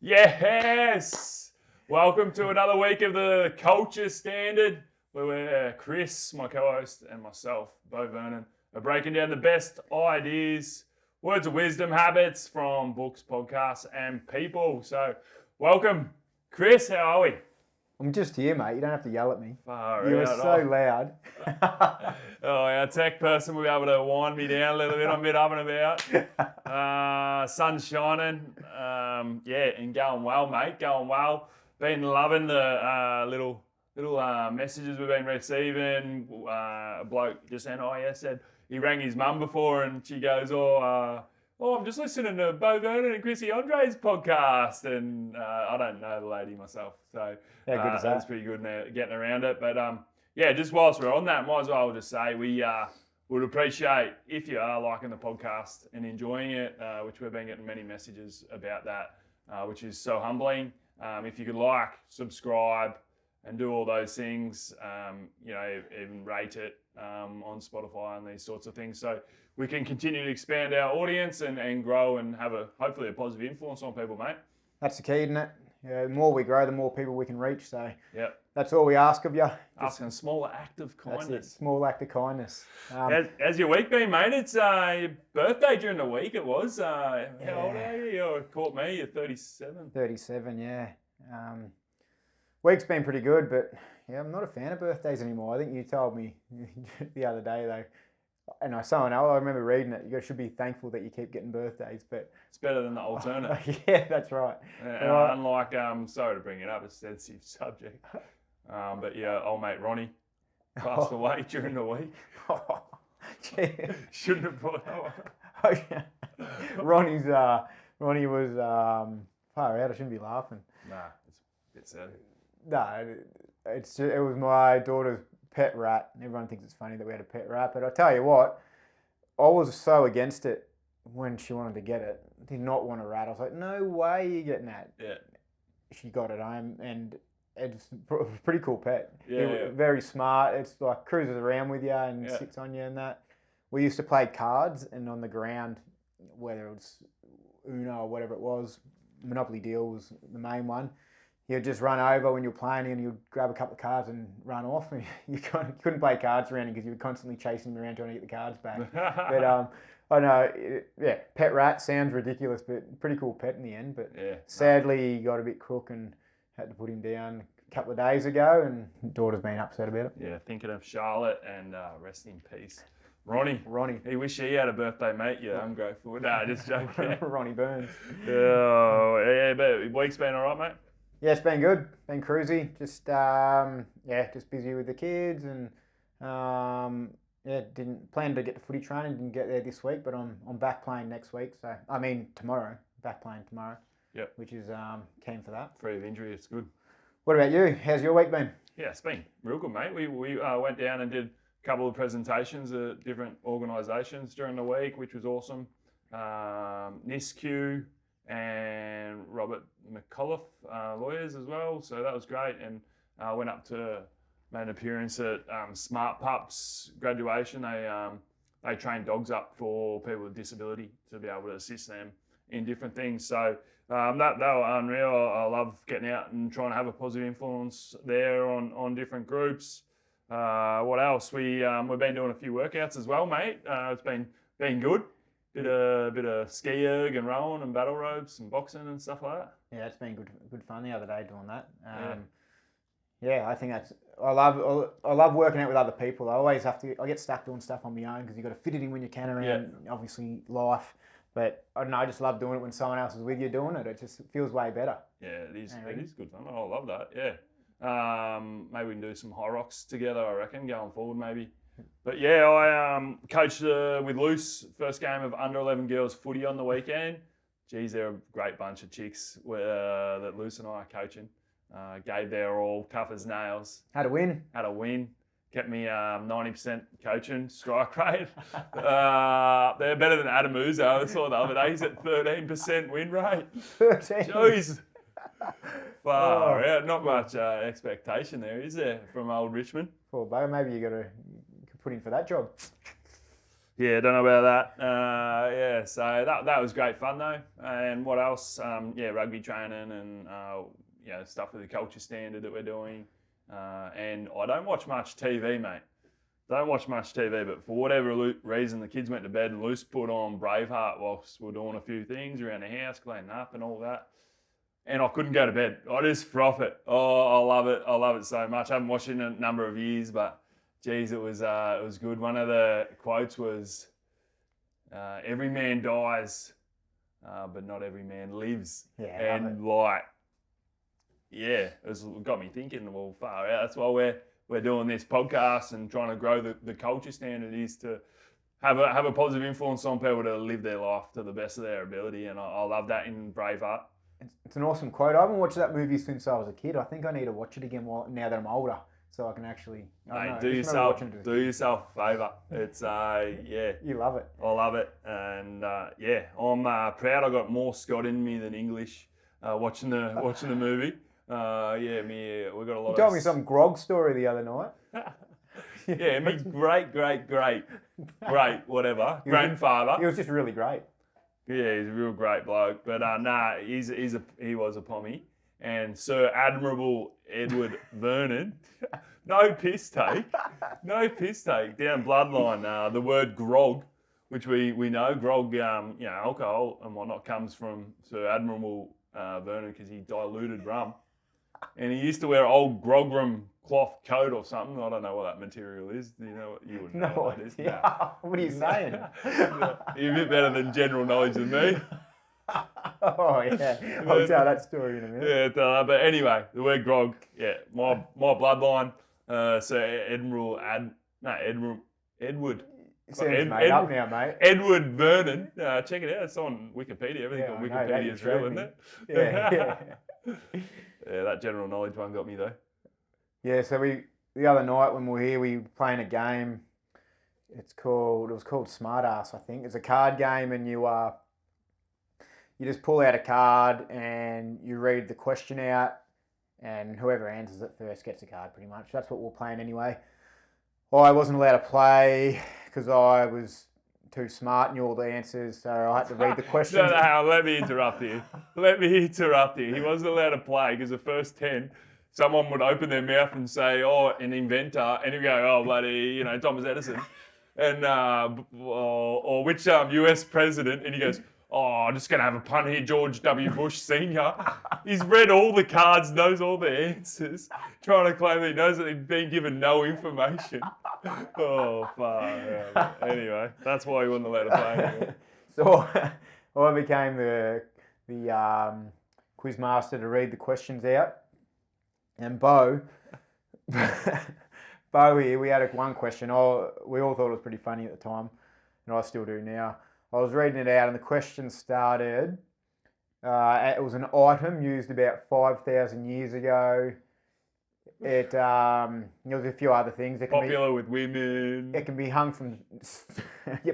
Yes! Welcome to another week of the Culture Standard, where we're Chris, my co-host, and myself, Bo Vernon, are breaking down the best ideas, words of wisdom, habits from books, podcasts, and people. So, welcome, Chris. How are we? I'm just here, mate. You don't have to yell at me. Far You were out. so loud. Our tech person will be able to wind me down a little bit. I'm a bit up and about. Sun's shining. And going well, mate. Going well. Been loving the little messages we've been receiving. A bloke just said he rang his mum before, and she goes, I'm just listening to Bo Vernon and Chrissy Andre's podcast, and I don't know the lady myself, so How good is that? That's pretty good getting around it. But just whilst we're on that, might as well just say we would appreciate if you are liking the podcast and enjoying it, which we've been getting many messages about that, which is so humbling. If you could like, subscribe, and do all those things, even rate it on Spotify and these sorts of things, so we can continue to expand our audience and grow and have hopefully a positive influence on people, mate. That's the key, isn't it? The more we grow, the more people we can reach. So Yep. That's all we ask of you. Asking a small act of kindness. That's it. Small act of kindness. How's your week been, mate? It's your birthday during the week. It was. How old are you? You caught me. You're 37. 37, yeah. Week's been pretty good, but yeah, I'm not a fan of birthdays anymore. I think you told me the other day, though. And someone else, I remember reading it, you should be thankful that you keep getting birthdays, but it's better than the alternate. Yeah, that's right. Unlike, sorry to bring it up, a sensitive subject, but yeah, old mate Ronnie passed away during the week. Shouldn't have brought that one. Ronnie was far out. I shouldn't be laughing. Nah, it's a bit sad. No, it was my daughter's pet rat, and everyone thinks it's funny that we had a pet rat, but I tell you what, I was so against it when she wanted to get it. Did not want a rat. I was like, no way you're getting that. Yeah. She got it home, and it's a pretty cool pet. Yeah. Very smart. It's like cruises around with you and sits on you and that. We used to play cards, and on the ground, whether it was Uno or whatever it was, Monopoly Deal was the main one. You'd just run over when you're playing and you'd grab a couple of cards and run off. And you couldn't play cards around him because you were constantly chasing him around trying to get the cards back. But I know, pet rat sounds ridiculous, but pretty cool pet in the end. But sadly, he got a bit crook and had to put him down a couple of days ago, and daughter's been upset about it. Yeah, thinking of Charlotte, and rest in peace. Ronnie. He wish he had a birthday, mate. Yeah, ungrateful. Nah, just joking. Ronnie Burns. But week's been all right, mate. Yeah, it's been good. Been cruisy. Just busy with the kids, and didn't plan to get to footy training. Didn't get there this week, but I'm back playing next week. So tomorrow. Back playing tomorrow. Yep. Which is keen for that. Free of injury, it's good. What about you? How's your week been? Yeah, it's been real good, mate. We went down and did a couple of presentations at different organisations during the week, which was awesome. NISQ and Robert McCullough, lawyers as well, so that was great. And went up to made an appearance at Smart Pups graduation. They train dogs up for people with disability to be able to assist them in different things. So they were unreal. I love getting out and trying to have a positive influence there on different groups. What else? We've been doing a few workouts as well, mate. It's been good. Bit of ski erg and rowing and battle ropes and boxing and stuff like that. Yeah, it's been good fun the other day doing that. I think I love working out with other people. I get stuck doing stuff on my own because you've got to fit it in when you can around obviously life. But I don't know, I just love doing it when someone else is with you doing it. It just feels way better. Yeah, it is. It is good fun. I love that. Yeah. Maybe we can do some high rocks together, I reckon, going forward maybe. But yeah, I coached with Luce, first game of under 11 girls footy on the weekend. Geez, they're a great bunch of chicks that Luce and I are coaching. Gave their all, tough as nails. Had a win. Kept me 90% coaching strike rate. They're better than Adam Uzo. I saw the other day. He's at 13% win rate. 13. Jeez. Far out. Not much expectation there, is there, from old Richmond? Poor Bo. Maybe you could put in for that job. Yeah, don't know about that. Yeah, so that was great fun though. And what else? Rugby training and stuff with the culture standard that we're doing. And I don't watch much TV, mate. Don't watch much TV, but for whatever reason, the kids went to bed and Luce put on Braveheart whilst we're doing a few things around the house, cleaning up and all that. And I couldn't go to bed. I just froth it. Oh, I love it. I love it so much. I haven't watched it in a number of years, but geez, it was good. One of the quotes was, "Every man dies, but not every man lives." Yeah, and it got me thinking. Well, far out. That's why we're doing this podcast and trying to grow the culture standard, is to have a positive influence on people to live their life to the best of their ability. And I love that in Braveheart. It's an awesome quote. I haven't watched that movie since I was a kid. I think I need to watch it again now that I'm older, so I can actually. Do yourself a favour. It's You love it. I love it, and I'm proud. I got more Scott in me than English. Watching the movie. We got a lot. You told me some grog story the other night. Yeah, me great, whatever, grandfather. He was just really great. Yeah, he's a real great bloke. But he was a pommy. And Sir Admiral Edward Vernon, no piss take, down bloodline. The word grog, which we know, grog, alcohol and whatnot, comes from Sir Admiral Vernon because he diluted rum. And he used to wear an old Grogram cloth coat or something. I don't know what that material is. Do you know what? You wouldn't know what that is. Yeah. No. What are you saying? You're a bit better than general knowledge than me. Oh, yeah. I'll tell that story in a minute. Yeah, but anyway, the word grog, my bloodline, Sir Edward. Sounds made up now, mate. Edward Vernon. Check it out. It's on Wikipedia. Everything on Wikipedia is real, isn't it? Yeah. Yeah, that general knowledge one got me though. Yeah, so the other night when we were here, we were playing a game. It was called Smart Ass, I think. It's a card game, and you just pull out a card and you read the question out, and whoever answers it first gets a card, pretty much. That's what we're playing anyway. I wasn't allowed to play because I was too smart, knew all the answers, so I had to read the questions. No, let me interrupt you. He wasn't allowed to play because the first 10, someone would open their mouth and say, "Oh, an inventor," and he'd go, "Oh, bloody, Thomas Edison," and or which US president, and he goes, "Oh, I'm just going to have a punt here, George W. Bush Sr." He's read all the cards, knows all the answers, trying to claim that he knows that he's been given no information. Oh, fuck. Yeah. Anyway, that's why he wasn't allowed to play anymore. So I became the quiz master to read the questions out. And Bo here, we had one question. We all thought it was pretty funny at the time, and I still do now. I was reading it out, and the question started. It was an item used about 5,000 years ago. There was a few other things. Popular with women. It can be hung from.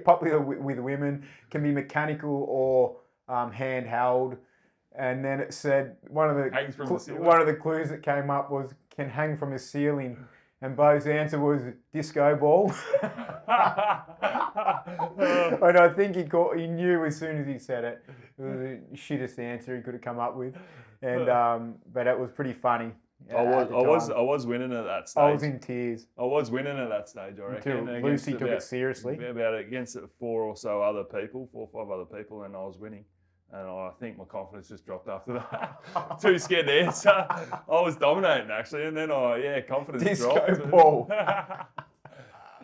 Popular with women. Can be mechanical or handheld. And then it said one of the clues that came up was can hang from a ceiling. And Bo's answer was disco ball. And I think he knew as soon as he said it. It was the shittest answer he could have come up with. And but it was pretty funny. I was winning at that stage. I was in tears. I was winning at that stage, I reckon. Until Lucy took it seriously. Against 4 or 5 other people, and I was winning. And I think my confidence just dropped after that. Too scared to answer. I was dominating actually, and then confidence dropped. Disco ball.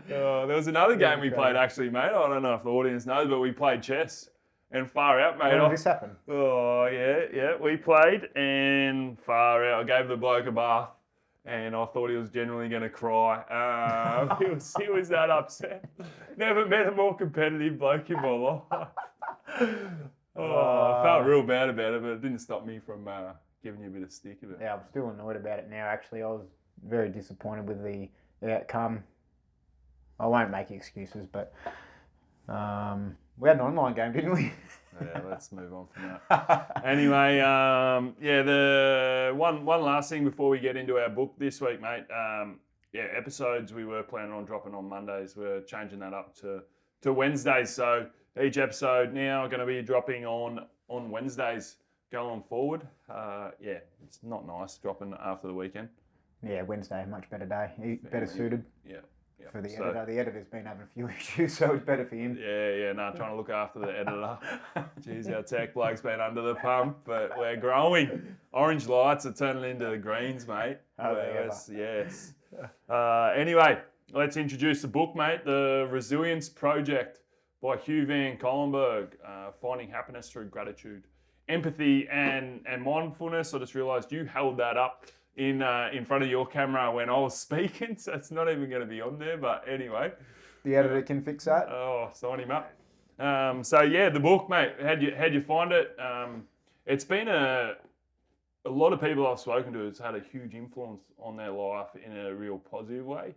There was another game we played actually, mate. I don't know if the audience knows, but we played chess. And far out, mate. When did this happen? Oh, yeah. We played and far out. I gave the bloke a bath and I thought he was genuinely going to cry. He was that upset. Never met a more competitive bloke in my life. I felt real bad about it, but it didn't stop me from giving you a bit of stick of it. Yeah, I'm still annoyed about it now, actually. I was very disappointed with the outcome. I won't make excuses, but we had an online game, didn't we? Yeah, let's move on from that. Anyway, the one last thing before we get into our book this week, mate. Episodes we were planning on dropping on Mondays. We're changing that up to to Wednesdays. So each episode now going to be dropping on Wednesdays going forward. Yeah, it's not nice dropping after the weekend. Yeah, Wednesday, much better day. Better suited. Yeah. For the editor. The editor's been having a few issues, so it's better for him. Yeah, trying to look after the editor. Jeez, our tech bloke's been under the pump, but we're growing. Orange lights are turning into the greens, mate. Yes. Anyway, let's introduce the book, mate. The Resilience Project by Hugh Van Collenberg. Finding happiness through gratitude, empathy, and mindfulness. I just realised you held that up in front of your camera when I was speaking, so it's not even going to be on there. But anyway, the editor can fix that. Oh, sign him up. So yeah, the book, mate. How'd you find it? It's been a lot of people I've spoken to. It's had a huge influence on their life in a real positive way.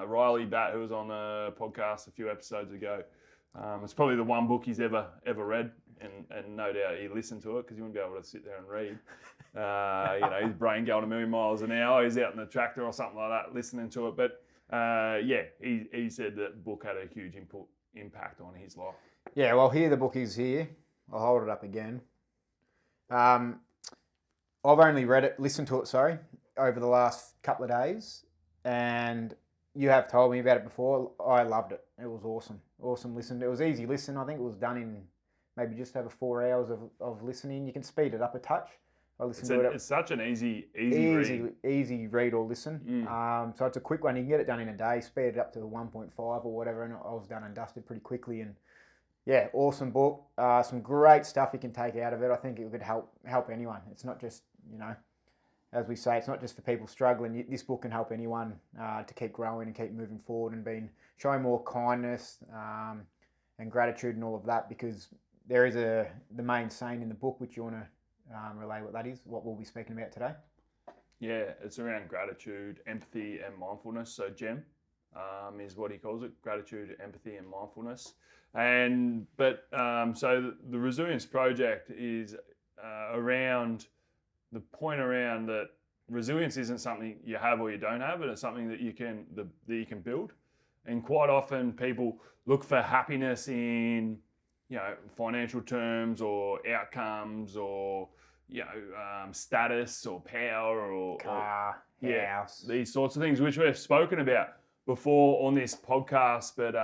Riley Batt, who was on the podcast a few episodes ago, it's probably the one book he's ever read, and no doubt he listened to it because he wouldn't be able to sit there and read. His brain going a million miles an hour. He's out in the tractor or something like that, listening to it. But he said that the book had a huge impact on his life. Yeah, well, here the book is here. I'll hold it up again. I've only listened to it, over the last couple of days, and you have told me about it before. I loved it. It was awesome. Awesome listen. It was easy listen. I think it was done in maybe just over 4 hours of listening. You can speed it up a touch. It's such an easy read. Easy read or listen. So it's a quick one. You can get it done in a day. Speed it up to 1.5 or whatever, and I was done and dusted pretty quickly. And yeah, awesome book. Some great stuff you can take out of it. I think it could help anyone. It's not just, as we say, it's not just for people struggling. This book can help anyone to keep growing and keep moving forward and showing more kindness and gratitude and all of that, because there is the main saying in the book, which you want to relay what that is, what we'll be speaking about today. Yeah, it's around gratitude, empathy, and mindfulness. So GEM is what he calls it: gratitude, empathy, and mindfulness. So the Resilience Project is around the point around that resilience isn't something you have or you don't have, but it's something that you can build. And quite often people look for happiness in financial terms or outcomes or status or power or car, house, these sorts of things, which we've spoken about before on this podcast. But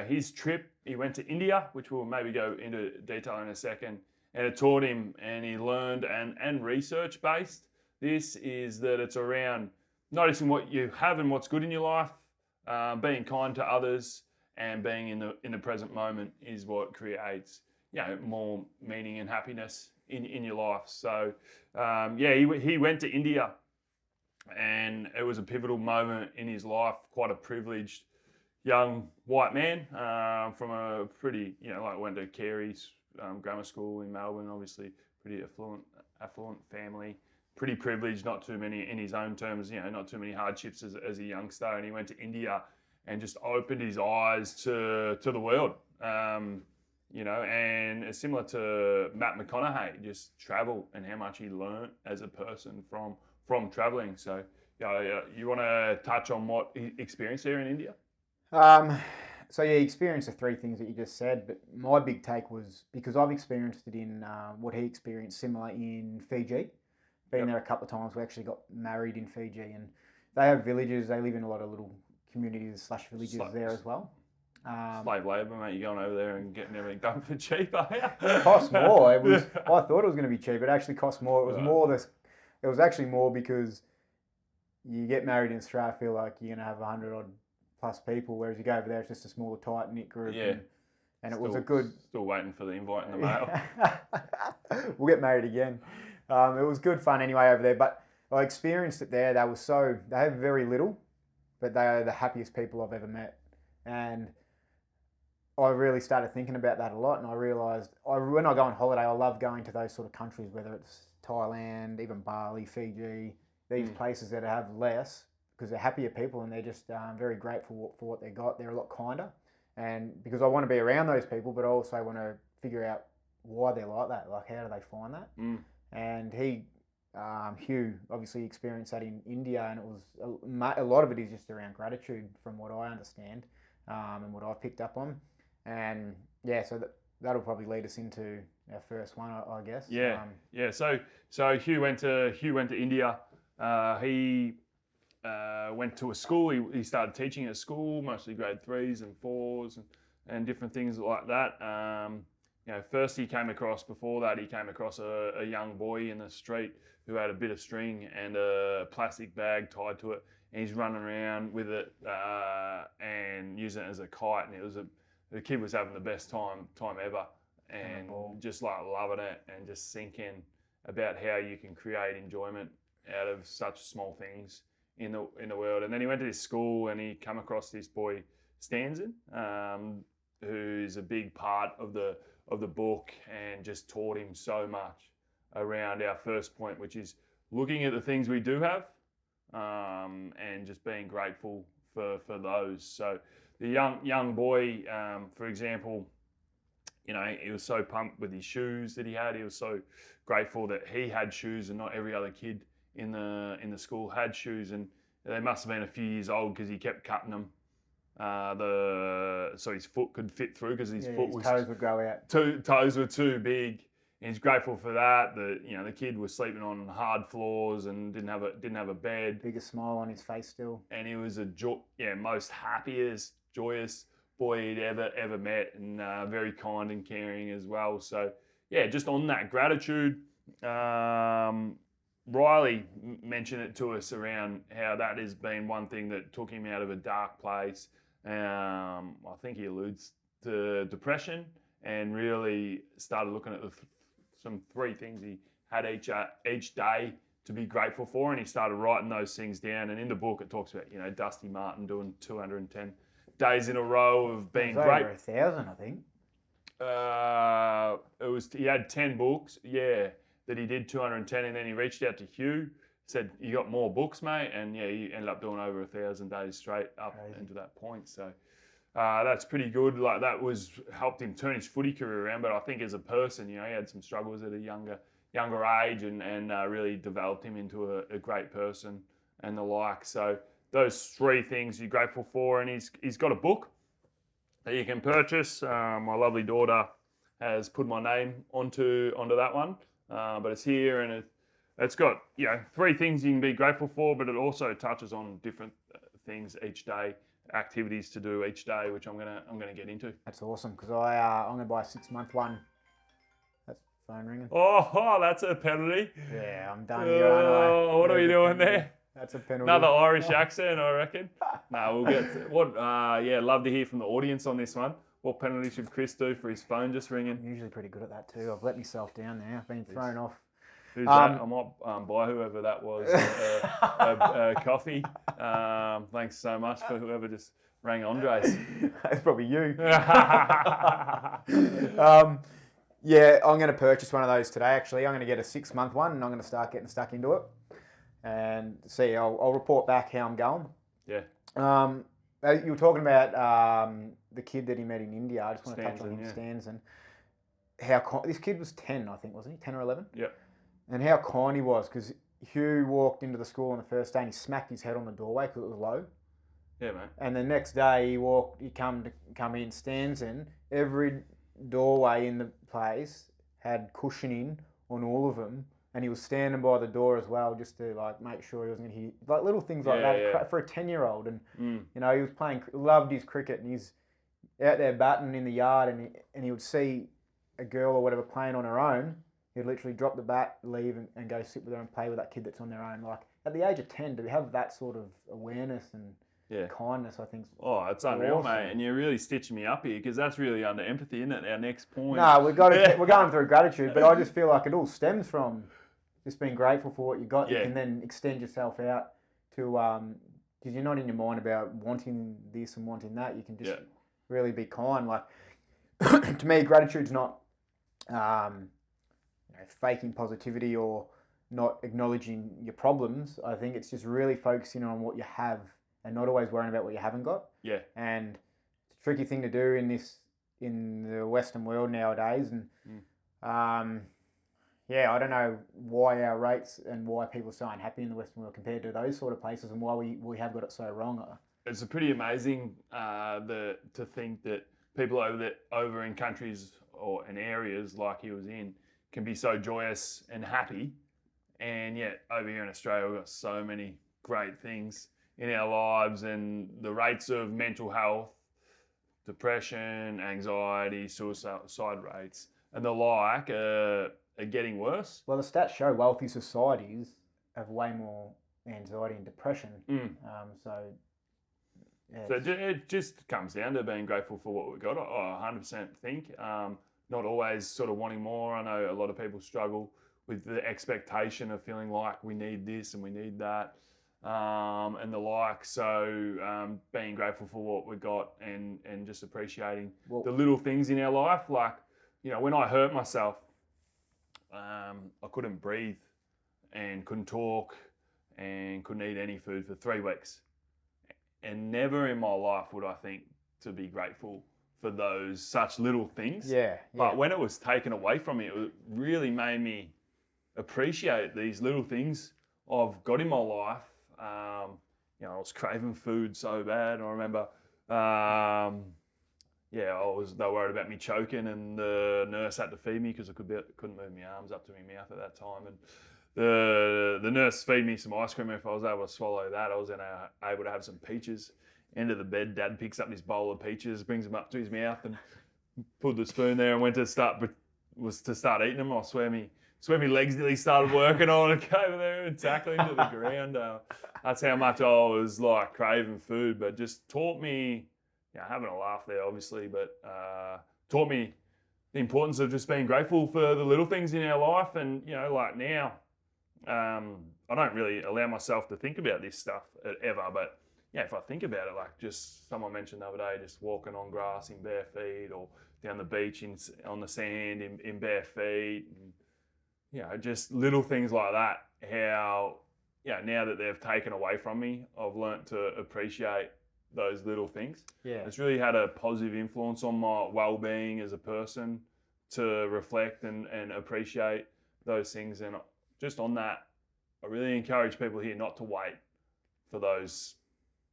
his trip, he went to India, which we'll maybe go into detail in a second, and it taught him, and he learned, and research based. This is that it's around noticing what you have and what's good in your life, being kind to others, and being in the present moment is what creates more meaning and happiness in your life. So he went to India, and it was a pivotal moment in his life. Quite a privileged young white man from a pretty went to Carey's grammar school in Melbourne. Obviously, pretty affluent family. Pretty privileged, not too many in his own terms. Not too many hardships as a youngster, and he went to India and just opened his eyes to the world. And it's similar to Matt McConaughey, just travel and how much he learned as a person from traveling. So, you want to touch on what he experienced here in India? So he experienced the three things that you just said, but my big take was because I've experienced it in what he experienced similar in Fiji. Been there a couple of times. We actually got married in Fiji, and they have villages. They live in a lot of little communities / villages there as well. Slave labour, mate. You're going over there and getting everything done for cheap, are you? It cost more. I thought it was going to be cheap. It actually cost more. It was more It was actually more because you get married in Australia, feel like you're going to have 100 odd plus people, whereas you go over there, it's just a smaller, tight knit group. Yeah. And it was a good. Still waiting for the invite in the mail. We'll get married again. It was good fun anyway over there, but I experienced it there. They have very little, but they are the happiest people I've ever met. And I really started thinking about that a lot, and I realised when I go on holiday, I love going to those sort of countries, whether it's Thailand, even Bali, Fiji, these places that have less, because they're happier people and they're just very grateful for what they got. They're a lot kinder, and because I want to be around those people, but I also want to figure out why they're like that. Like, how do they find that? And Hugh obviously experienced that in India, and it was a lot of it is just around gratitude, from what I understand. and what I've picked up on. And yeah, so that'll probably lead us into our first one, I guess. Yeah, yeah. So Hugh went to India. He went to a school. He started teaching at school, mostly grade 3s and 4s and different things like that. First before that he came across a young boy in the street who had a bit of string and a plastic bag tied to it, and he's running around with it and using it as a kite. And the kid was having the best time ever, and just like loving it and just thinking about how you can create enjoyment out of such small things in the world. And then he went to this school and he come across this boy Stanzen, who's a big part of the book, and just taught him so much around our first point, which is looking at the things we do have, and just being grateful for those. So the young boy, for example, he was so pumped with his shoes that he had. He was so grateful that he had shoes and not every other kid in the school had shoes, and they must have been a few years old because he kept cutting them. So his foot could fit through because his toes would grow out. Toes were too big. And he's grateful for that. The kid was sleeping on hard floors and didn't have a bed. Biggest smile on his face still. And he was most happiest, joyous boy he'd ever met, and very kind and caring as well. So yeah, just on that gratitude. Riley mentioned it to us around how that has been one thing that took him out of a dark place. I think he alludes to depression, and really started looking at some 3 things he had each day to be grateful for, and he started writing those things down. And in the book, it talks about Dusty Martin doing 210 days in a row of being great. Over 1,000, I think. He had 10 books, that he did 210, and then he reached out to Hugh, said, "You got more books, mate?" And he ended up doing over 1,000 days straight up into that point. So that's pretty good. Like, that helped him turn his footy career around. But I think as a person, he had some struggles at a younger age, and really developed him into a great person and the like. So those 3 things you're grateful for, and he's got a book that you can purchase. My lovely daughter has put my name onto that one. But it's here, and it's got 3 things you can be grateful for, but it also touches on different things each day, activities to do each day, which I'm gonna get into. That's awesome, because I'm gonna buy a 6-month one. That's phone ringing. Oh, that's a penalty. Yeah, I'm done here. I what are we doing there? That's a penalty. Another Irish accent, I reckon. No, we'll get to, what. Love to hear from the audience on this one. What penalty should Chris do for his phone just ringing? I'm usually pretty good at that too. I've let myself down there. I've been thrown off. Who's that? I might buy whoever that was a coffee. Thanks so much for whoever just rang Andres. That's probably you. I'm going to purchase one of those today, actually. I'm going to get a 6-month one, and I'm going to start getting stuck into it and see. I'll report back how I'm going. Yeah. You were talking about the kid that he met in India. I just want to touch on him, Stanzen. This kid was 10, I think, wasn't he? 10 or 11? Yeah. And how kind he was, because Hugh walked into the school on the first day and he smacked his head on the doorway because it was low. Yeah, mate. And the next day he come in, Stanzen. Every doorway in the place had cushioning on all of them, and he was standing by the door as well, just to make sure he wasn't going to hear little things like that for a 10-year-old. And he was loved his cricket, and he's out there batting in the yard, and he would see a girl or whatever playing on her own. He'd literally drop the bat, leave, and go sit with her and play with that kid that's on their own. Like, at the age of 10, to have that sort of awareness and kindness, I think. It's unreal, awesome, mate. And you're really stitching me up here, because that's really under empathy, isn't it? Our next point. No, we're going through gratitude, but I just feel like it all stems from just being grateful for what you got. You can then extend yourself out to, because you're not in your mind about wanting this and wanting that. You can just really be kind. Like, to me, gratitude's not faking positivity or not acknowledging your problems. I think it's just really focusing on what you have and not always worrying about what you haven't got. Yeah. And it's a tricky thing to do in the Western world nowadays. And I don't know why our rates and why people are so unhappy in the Western world compared to those sort of places, and why we have got it so wrong. it's a pretty amazing to think that people over in countries or in areas like he was in can be so joyous and happy, and yet over here in Australia we've got so many great things in our lives, and the rates of mental health, depression, anxiety, suicide rates, and the like are getting worse. Well, the stats show wealthy societies have way more anxiety and depression. So yeah, So it just comes down to being grateful for what we've got. I 100% think. Not always sort of wanting more. I know a lot of people struggle with the expectation of feeling like we need this and we need that, and the like. So being grateful for what we got and just appreciating the little things in our life. Like, when I hurt myself, I couldn't breathe and couldn't talk and couldn't eat any food for 3 weeks. And never in my life would I think to be grateful for those such little things. Yeah. But when it was taken away from me, it really made me appreciate these little things I've got in my life. I was craving food so bad. I remember, they were worried about me choking, and the nurse had to feed me because I couldn't move my arms up to my mouth at that time. And the nurse feed me some ice cream. If I was able to swallow that, I was then able to have some peaches. End of the bed, Dad picks up this bowl of peaches, brings them up to his mouth, and pulled the spoon there and went to start eating them. I swear me legs nearly started working on it. Over there and tackling to the ground. That's how much I was like craving food, but just taught me, having a laugh there obviously, but taught me the importance of just being grateful for the little things in our life. And like now, I don't really allow myself to think about this stuff ever, but if I think about it, like just someone mentioned the other day, just walking on grass in bare feet, or down the beach on the sand in bare feet, and, just little things like that. How now that they've taken away from me, I've learnt to appreciate those little things. It's really had a positive influence on my well-being as a person to reflect and appreciate those things. And just on that, I really encourage people here not to wait for those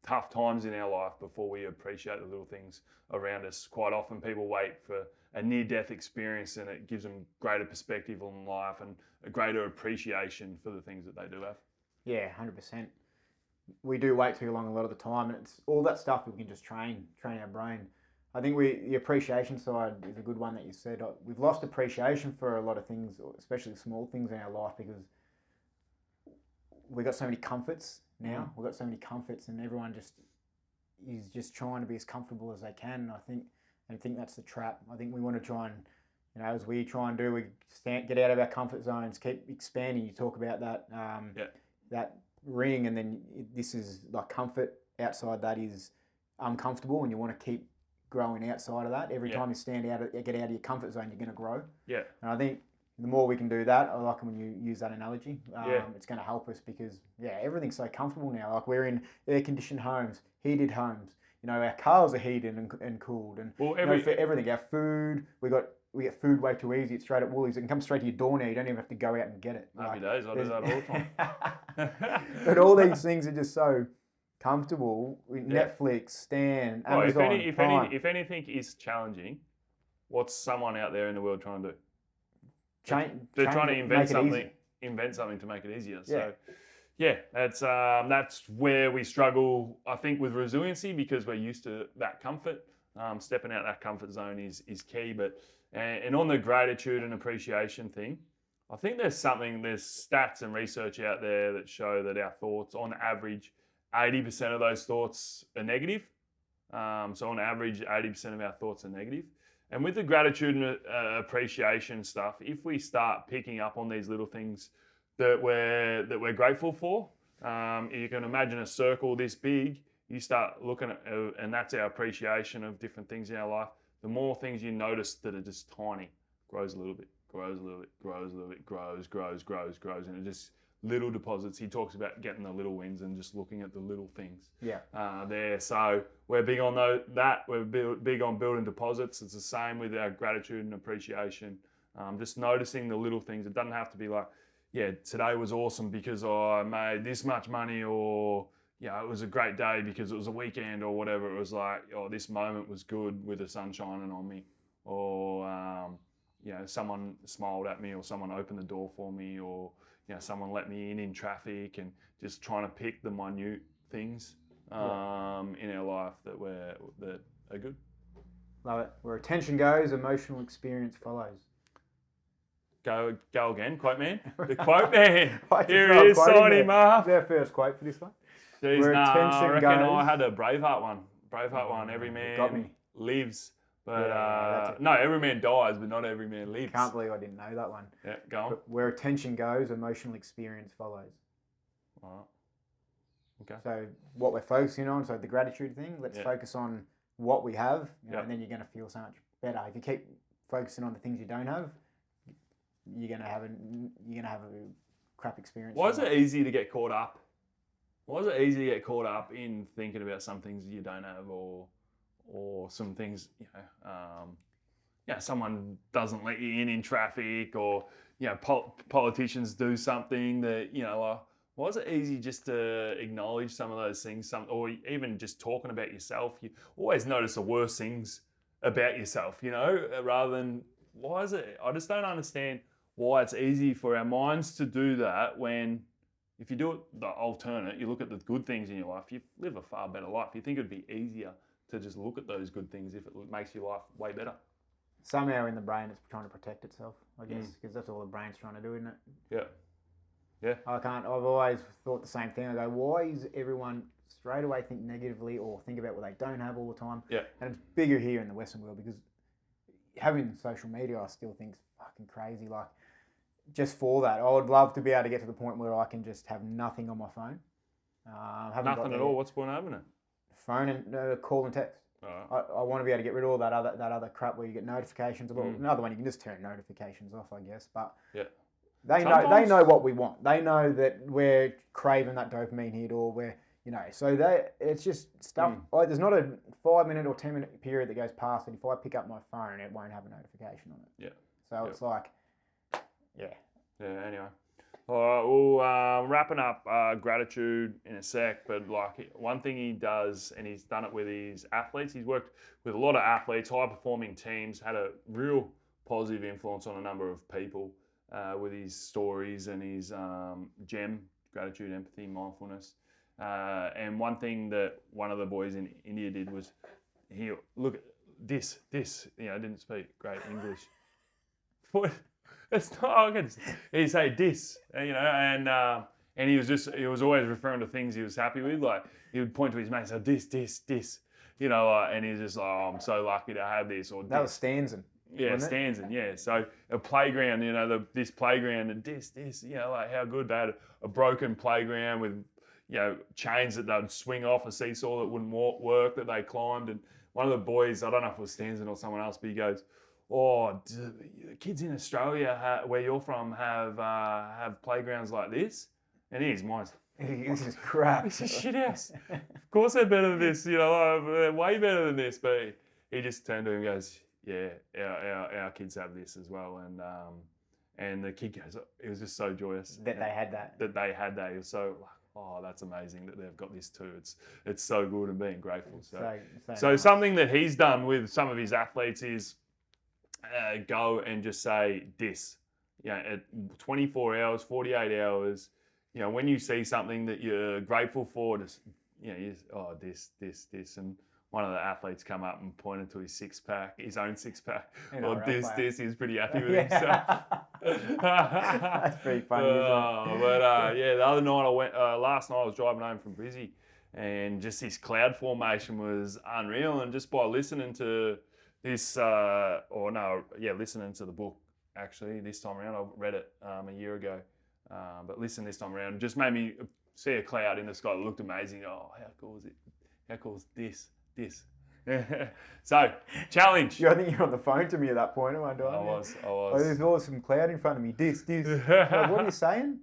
tough times in our life before we appreciate the little things around us. Quite often people wait for a near-death experience, and it gives them greater perspective on life and a greater appreciation for the things that they do have. Yeah, 100%. We do wait too long a lot of the time, and it's all that stuff we can just train our brain. I think the appreciation side is a good one that you said. We've lost appreciation for a lot of things, especially small things in our life, because we've got so many comforts now. We've got so many comforts, and everyone is just trying to be as comfortable as they can. I think that's the trap. I think we want to try and, as we try and do, we get out of our comfort zones, keep expanding. You talk about that, that ring, and then this is like comfort. Outside that is uncomfortable, and you want to keep growing outside of that. Every time you get out of your comfort zone, you're going to grow. Yeah. And I think the more we can do that, I like when you use that analogy. It's going to help us because everything's so comfortable now. Like we're in air-conditioned homes, heated homes. Our cars are heated and cooled, and for everything, our food, we get food way too easy. It's straight at Woolies. It can come straight to your door now. You don't even have to go out and get it. Happy days. I do that all the time. But all these things are just so comfortable. Netflix, Stan, Amazon, if anything is challenging, what's someone out there in the world trying to do? They're trying to invent something to make it easier. So, that's where we struggle, I think, with resiliency, because we're used to that comfort. Stepping out that comfort zone is key. But and on the gratitude and appreciation thing, I think there's stats and research out there that show that our thoughts, on average, 80% of those thoughts are negative. So on average, 80% of our thoughts are negative. And with the gratitude and appreciation stuff, if we start picking up on these little things that we're grateful for, you can imagine a circle this big. You start looking at, and that's our appreciation of different things in our life. The more things you notice that are just tiny, grows a little bit, grows a little bit, grows a little bit, grows, and it just little deposits. He talks about getting the little wins and just looking at the little things. There. So we're big on that. We're big on building deposits. It's the same with our gratitude and appreciation. Just noticing the little things. It doesn't have to be like, today was awesome because I made this much money, or it was a great day because it was a weekend or whatever. It was like, oh, this moment was good with the sun shining on me, or someone smiled at me, or someone opened the door for me, or someone let me in traffic, and just trying to pick the minute things in our life that are good. Love it. Where attention goes, emotional experience follows. Go again, quote man. The quote man. Like Here he is, sign him up. Their first quote for this one. Jeez, Where attention I reckon goes. I had a Braveheart one. Braveheart one. Every man lives, but no, every man dies, but not every man lives. Can't believe I didn't know that one. Yeah, go on. But where attention goes, emotional experience follows. All right. Okay. So what we're focusing on, so the gratitude thing, let's focus on what we have, and then you're going to feel so much better. If you keep focusing on the things you don't have, you're gonna have a crap experience. Why is it easy to get caught up? Why is it easy to get caught up in thinking about some things you don't have, or some things someone doesn't let you in traffic, or politicians do something that why is it easy just to acknowledge some of those things, or even just talking about yourself? You always notice the worst things about yourself, rather than why is it? I just don't understand why it's easy for our minds to do that when, if you do it the alternate, you look at the good things in your life, you live a far better life. You think it'd be easier to just look at those good things if it makes your life way better. Somehow in the brain it's trying to protect itself, I guess, because that's all the brain's trying to do, isn't it? Yeah. I've always thought the same thing. I go, why is everyone straight away think negatively or think about what they don't have all the time? Yeah. And it's bigger here in the Western world because having social media, I still think is fucking crazy. Like, just for that, I would love to be able to get to the point where I can just have nothing on my phone. Nothing at all. What's the point of having it? Phone and call and text. I want to be able to get rid of all that other crap where you get notifications. Another one, you can just turn notifications off, I guess. But they know what we want. They know that we're craving that dopamine hit, or it's just stuff. There's not a 5-minute or 10-minute period that goes past that if I pick up my phone, it won't have a notification on it. So it's like, anyway. All right, well, wrapping up gratitude in a sec, but like one thing he does, and he's done it with his athletes, he's worked with a lot of athletes, high-performing teams, had a real positive influence on a number of people with his stories and his GEM, gratitude, empathy, mindfulness. And one thing that one of the boys in India did was look at this, didn't speak great English. What? It's not. He'd say this, and he was always referring to things he was happy with. Like he would point to his mate and say this, and he's just like, oh, I'm so lucky to have this. Or that was Stanzen. Yeah, Stanzen. Yeah. So a playground, this playground and this, like how good they had a broken playground with, chains that they'd swing off, a seesaw that wouldn't work that they climbed, and one of the boys, I don't know if it was Stanzen or someone else, but he goes, oh, do kids in Australia where you're from have playgrounds like this? And here's mine. This is crap. This is shit house. Of course they're better than this. They're way better than this. But he just turned to him and goes, yeah, our kids have this as well. And the kid goes, it was just so joyous that they had that. That they had that. He was so like, oh, that's amazing that they've got this too. It's so good and being grateful. So nice. Something that he's done with some of his athletes is go and just say this, at 24 hours, 48 hours, when you see something that you're grateful for, just, this, and one of the athletes come up and pointed to his his own six pack, or this, he was pretty happy with himself. That's pretty funny, isn't it? The other night last night I was driving home from Brizzy, and just this cloud formation was unreal, and just by listening to this, listening to the book, actually, this time around. I read it a year ago, but listening this time around, it just made me see a cloud in the sky that looked amazing. Oh, how cool is it? How cool is this? So, challenge. I think you're on the phone to me at that point, am I? I was. Oh, there's always some cloud in front of me. This. Like, what are you saying?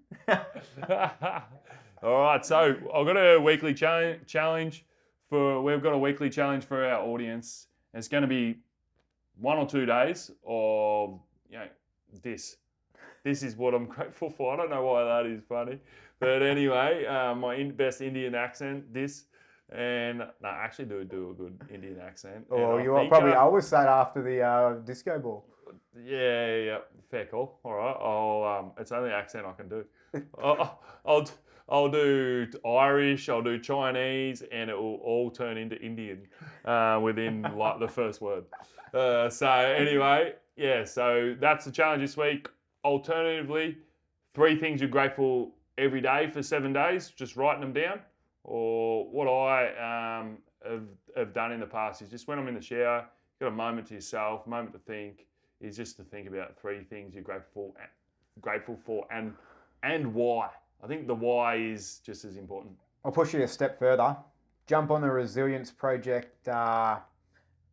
All right, so I've got a weekly challenge. We've got a weekly challenge for our audience. It's going to be 1 or 2 days of, this. this is what I'm grateful for. I don't know why that is funny. But anyway, my best Indian accent, this. And no, I actually do a good Indian accent. Or And you I think, probably always say after the disco ball. yeah, fair call. All right, it's the only accent I can do. I'll I'll do Irish, I'll do Chinese, and it will all turn into Indian within like the first word. So anyway, yeah. So that's the challenge this week. Alternatively, 3 things you're grateful every day for 7 days. Just writing them down. Or what I have done in the past is just when I'm in the shower, got a moment to yourself, a moment to think, is just to think about 3 things you're grateful for, and why. I think the why is just as important. I'll push you a step further. Jump on the Resilience Project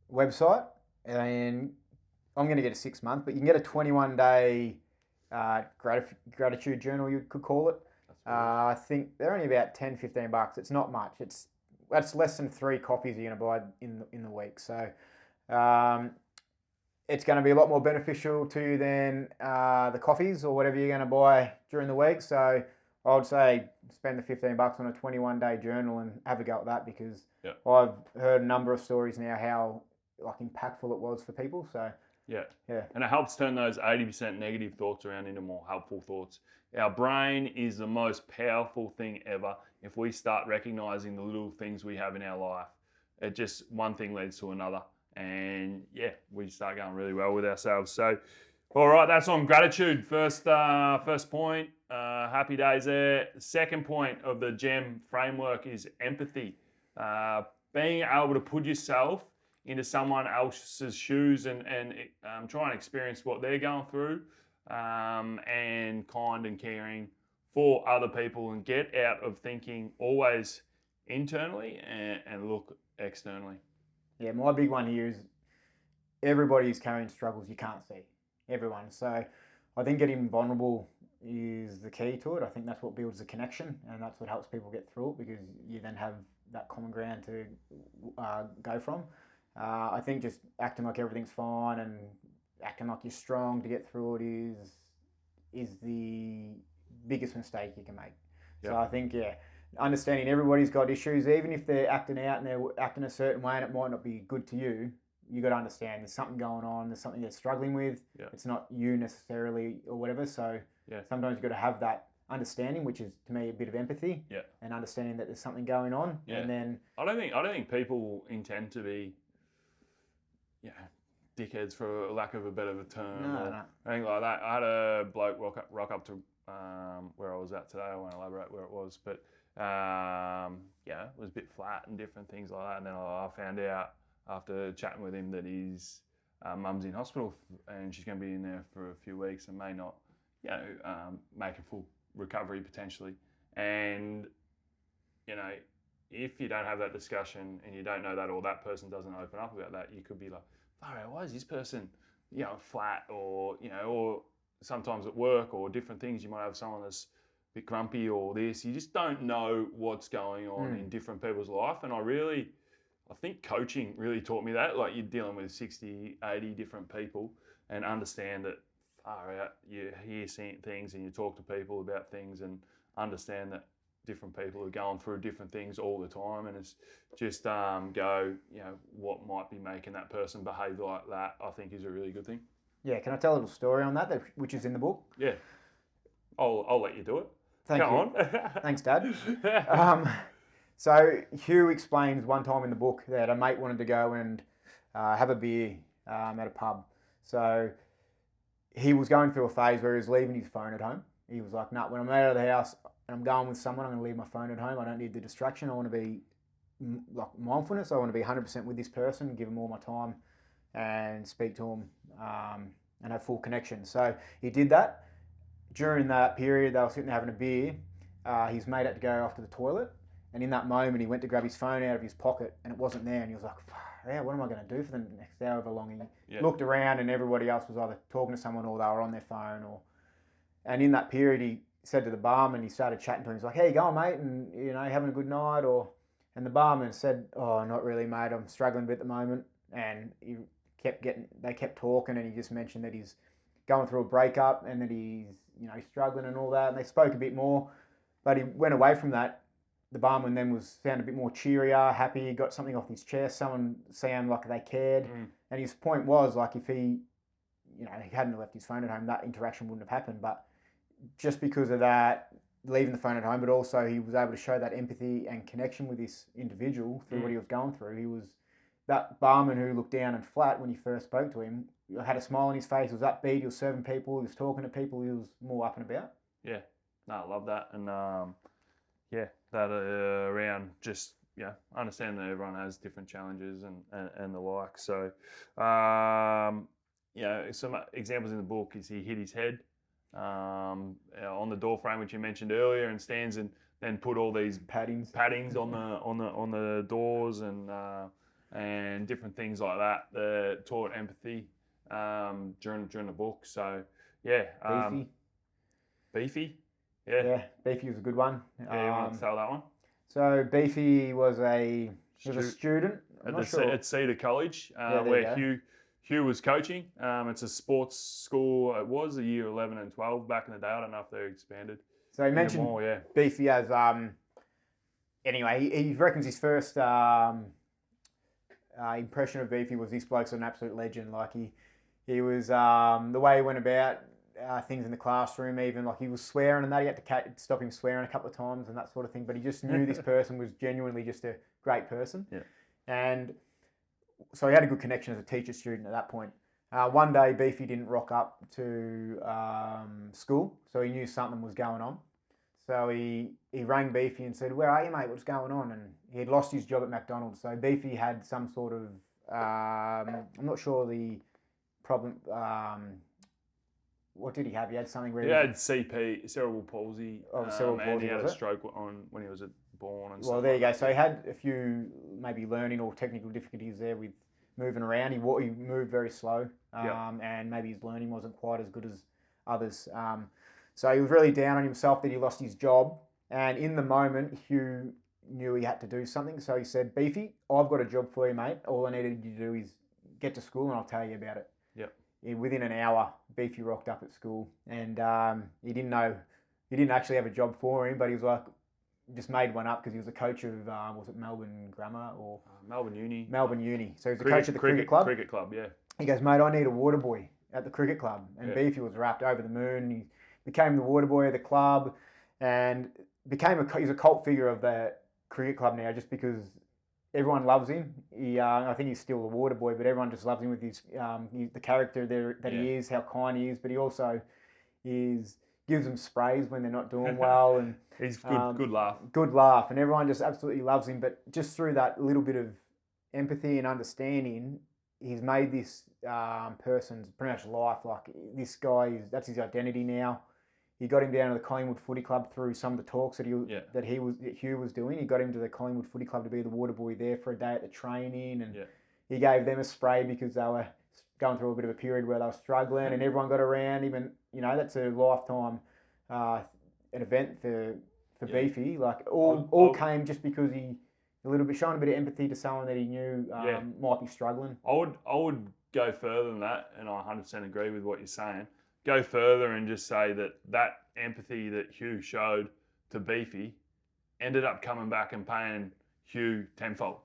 website, and I'm going to get a 6-month, but you can get a 21-day gratitude journal, you could call it. I think they're only about $10-15. It's not much. That's less than 3 coffees you're going to buy in the week. So it's going to be a lot more beneficial to you than the coffees or whatever you're going to buy during the week. So I would say spend the $15 on a 21-day journal and have a go at that, because I've heard a number of stories now how like impactful it was for people. So yeah, and it helps turn those 80% negative thoughts around into more helpful thoughts. Our brain is the most powerful thing ever. If we start recognizing the little things we have in our life, it just one thing leads to another, and yeah, we start going really well with ourselves. So, all right, that's on gratitude. First point. Happy days there. Second point of the GEM framework is empathy. Being able to put yourself into someone else's shoes and try and experience what they're going through, and kind and caring for other people, and get out of thinking always internally and look externally. Yeah, my big one here is everybody is carrying struggles you can't see. Everyone. So I think getting vulnerable is the key to it. I think that's what builds the connection, and that's what helps people get through it, because you then have that common ground to go from. I think just acting like everything's fine and acting like you're strong to get through it is the biggest mistake you can make. Yep. So I think, understanding everybody's got issues, even if they're acting out and they're acting a certain way and it might not be good to you, you got to understand there's something going on, there's something they're struggling with. Yep. It's not you necessarily or whatever. So sometimes you've got to have that understanding, which is to me a bit of empathy, and understanding that there's something going on. Yeah. And then I don't think people intend to be dickheads, for lack of a better term, or anything like that. I had a bloke rock up to where I was at today. I won't elaborate where it was, but it was a bit flat and different things like that. And then I found out after chatting with him that his mum's in hospital and she's going to be in there for a few weeks and may not, make a full recovery potentially. And if you don't have that discussion and you don't know that, or that person doesn't open up about that, you could be like, why is this person, flat, or sometimes at work or different things, you might have someone that's a bit grumpy or this. You just don't know what's going on in different people's life. And I think coaching really taught me that. Like, you're dealing with 60, 80 different people, and understand that you hear things and you talk to people about things, and understand that different people are going through different things all the time, and it's just what might be making that person behave like that, I think is a really good thing. Yeah, can I tell a little story on that, which is in the book? Yeah, I'll let you do it. Thank you. Come on. Thanks, Dad. So Hugh explains one time in the book that a mate wanted to go and have a beer at a pub. So he was going through a phase where he was leaving his phone at home. He was like, when I'm out of the house and I'm going with someone, I'm going to leave my phone at home. I don't need the distraction. I want to be like mindfulness. I want to be 100% with this person, give them all my time and speak to them and have full connection. So he did that. During that period, they were sitting there having a beer. His mate had to go off to the toilet. And in that moment, he went to grab his phone out of his pocket and it wasn't there. And he was like, what am I going to do for the next however long? He looked around and everybody else was either talking to someone or they were on their phone. And in that period, he said to the barman, he started chatting to him. He's like, "How you going, mate? And having a good night?" And the barman said, "Oh, not really, mate. I'm struggling a bit at the moment." And they kept talking, and he just mentioned that he's going through a breakup and that he's struggling and all that. And they spoke a bit more, but he went away from that. The barman then found a bit more cheerier, happy, got something off his chest. Someone sounded like they cared. And his point was, like, if he hadn't left his phone at home, that interaction wouldn't have happened. But just because of that, leaving the phone at home, but also he was able to show that empathy and connection with this individual through what he was going through. He was that barman who looked down and flat when he first spoke to him, had a smile on his face, he was upbeat, he was serving people, he was talking to people, he was more up and about. Yeah, no, I love that. And that around just, understand that everyone has different challenges and the like. So, some examples in the book is he hit his head on the door frame, which you mentioned earlier, and stands and then put all these paddings on the doors and different things like that taught empathy during the book. So Beefy. Yeah, Beefy was a good one. Yeah, you want to tell that one? So Beefy was a student at Cedar College, where Hugh was coaching. It's a sports school. It was a year 11 and 12 back in the day. I don't know if they're expanded. So he mentioned Beefy as anyway. He reckons his first impression of Beefy was this bloke's an absolute legend. Like he was the way he went about things in the classroom, even like he was swearing and that, he had to stop him swearing a couple of times and that sort of thing. But he just knew this person was genuinely just a great person. Yeah. And so he had a good connection as a teacher-student at that point. One day, Beefy didn't rock up to school, so he knew something was going on. So he rang Beefy and said, "Where are you, mate? What's going on?" And he had lost his job at McDonald's. So Beefy had some sort of, I'm not sure the problem. What did he have? He had something where he had CP, cerebral palsy. Cerebral palsy. And he had a stroke when he was born. And well, there you go. So he had a few maybe learning or technical difficulties there with moving around. He moved very slow, and maybe his learning wasn't quite as good as others. So he was really down on himself that he lost his job. And in the moment, Hugh knew he had to do something. So he said, "Beefy, I've got a job for you, mate. All I needed you to do is get to school and I'll tell you about it." Yep. Within an hour, Beefy rocked up at school, and he didn't actually have a job for him, but he was like, just made one up because he was a coach of, was it Melbourne Grammar or Melbourne Uni? Melbourne Uni. So he was a coach of the cricket club. Cricket club, yeah. He goes, "Mate, I need a water boy at the cricket club," and Beefy was wrapped over the moon. He became the water boy of the club, and he's a cult figure of the cricket club now, just because everyone loves him. I think he's still the water boy, but everyone just loves him with his the character that he is, how kind he is. But he also gives them sprays when they're not doing well, and he's good laugh. Good laugh, and everyone just absolutely loves him. But just through that little bit of empathy and understanding, he's made this person's pretty much life. Like this guy, that's his identity now. He got him down to the Collingwood Footy Club through some of the talks that Hugh was doing. He got him to the Collingwood Footy Club to be the water boy there for a day at the training, and he gave them a spray because they were going through a bit of a period where they were struggling, and everyone got around him. And that's a lifetime an event for Beefy. Like all came just because he showing a bit of empathy to someone that he knew might be struggling. I would go further than that, and I 100% agree with what you're saying. Go further and just say that empathy that Hugh showed to Beefy ended up coming back and paying Hugh tenfold.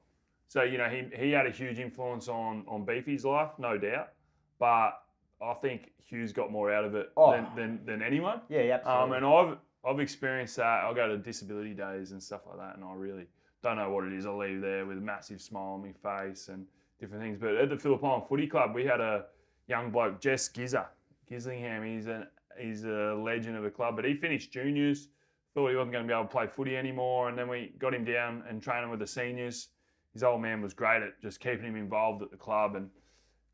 So, he had a huge influence on Beefy's life, no doubt. But I think Hugh's got more out of it than anyone. Yeah, absolutely. And I've experienced that. I go to disability days and stuff like that, and I really don't know what it is. I leave there with a massive smile on my face and different things. But at the Phillip Island Footy Club, we had a young bloke, Jess Gislingham. He's a legend of the club, but he finished juniors, thought he wasn't going to be able to play footy anymore, and then we got him down and trained him with the seniors. His old man was great at just keeping him involved at the club, and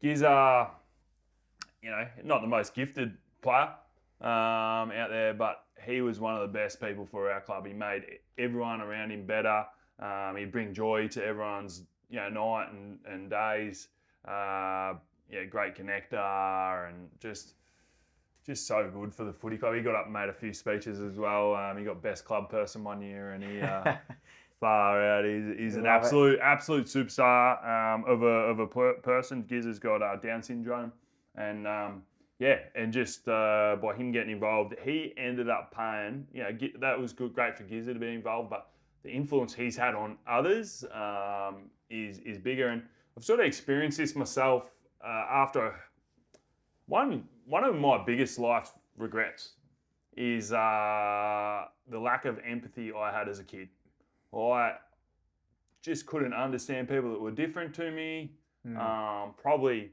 Gizza, not the most gifted player out there, but he was one of the best people for our club. He made everyone around him better. He'd bring joy to everyone's night and days. Great connector, and just so good for the footy club. He got up and made a few speeches as well. He got best club person one year, and he far out. He's an absolute superstar of a person. Giz has got Down syndrome, and yeah, and just by him getting involved, he ended up paying. That was great for Gizzer to be involved, but the influence he's had on others is bigger. And I've sort of experienced this myself after one of my biggest life regrets is the lack of empathy I had as a kid. I just couldn't understand people that were different to me. Probably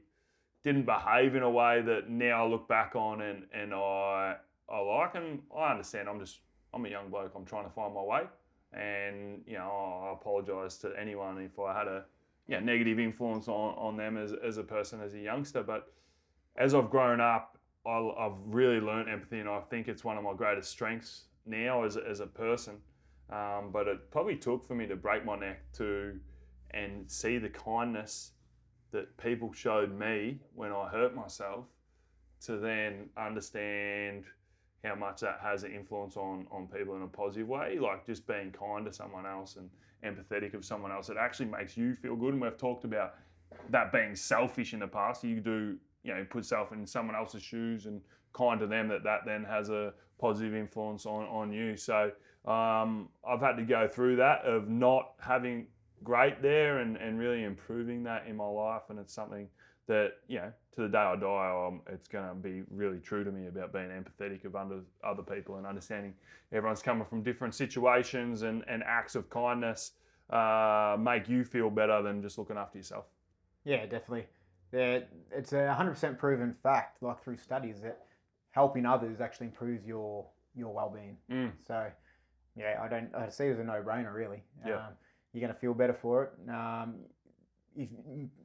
didn't behave in a way that now I look back on and I like, and I understand. I'm a young bloke. I'm trying to find my way, and I apologise to anyone if I had a negative influence on them as a person, as a youngster. But as I've grown up, I've really learned empathy, and I think it's one of my greatest strengths now as a person. But it probably took for me to break my neck and see the kindness that people showed me when I hurt myself, to then understand how much that has an influence on people in a positive way, like just being kind to someone else and empathetic of someone else. It actually makes you feel good. And we've talked about that being selfish in the past. You do, put yourself in someone else's shoes and kind to them, that then has a positive influence on you. So I've had to go through that of not having great there and really improving that in my life. And it's something that, to the day I die, it's going to be really true to me about being empathetic of other people and understanding everyone's coming from different situations, and acts of kindness make you feel better than just looking after yourself. Yeah, definitely. It's a 100% proven fact, like through studies, that helping others actually improves your well-being. So, yeah, I see it as a no-brainer, really. Yeah. You're going to feel better for it. If,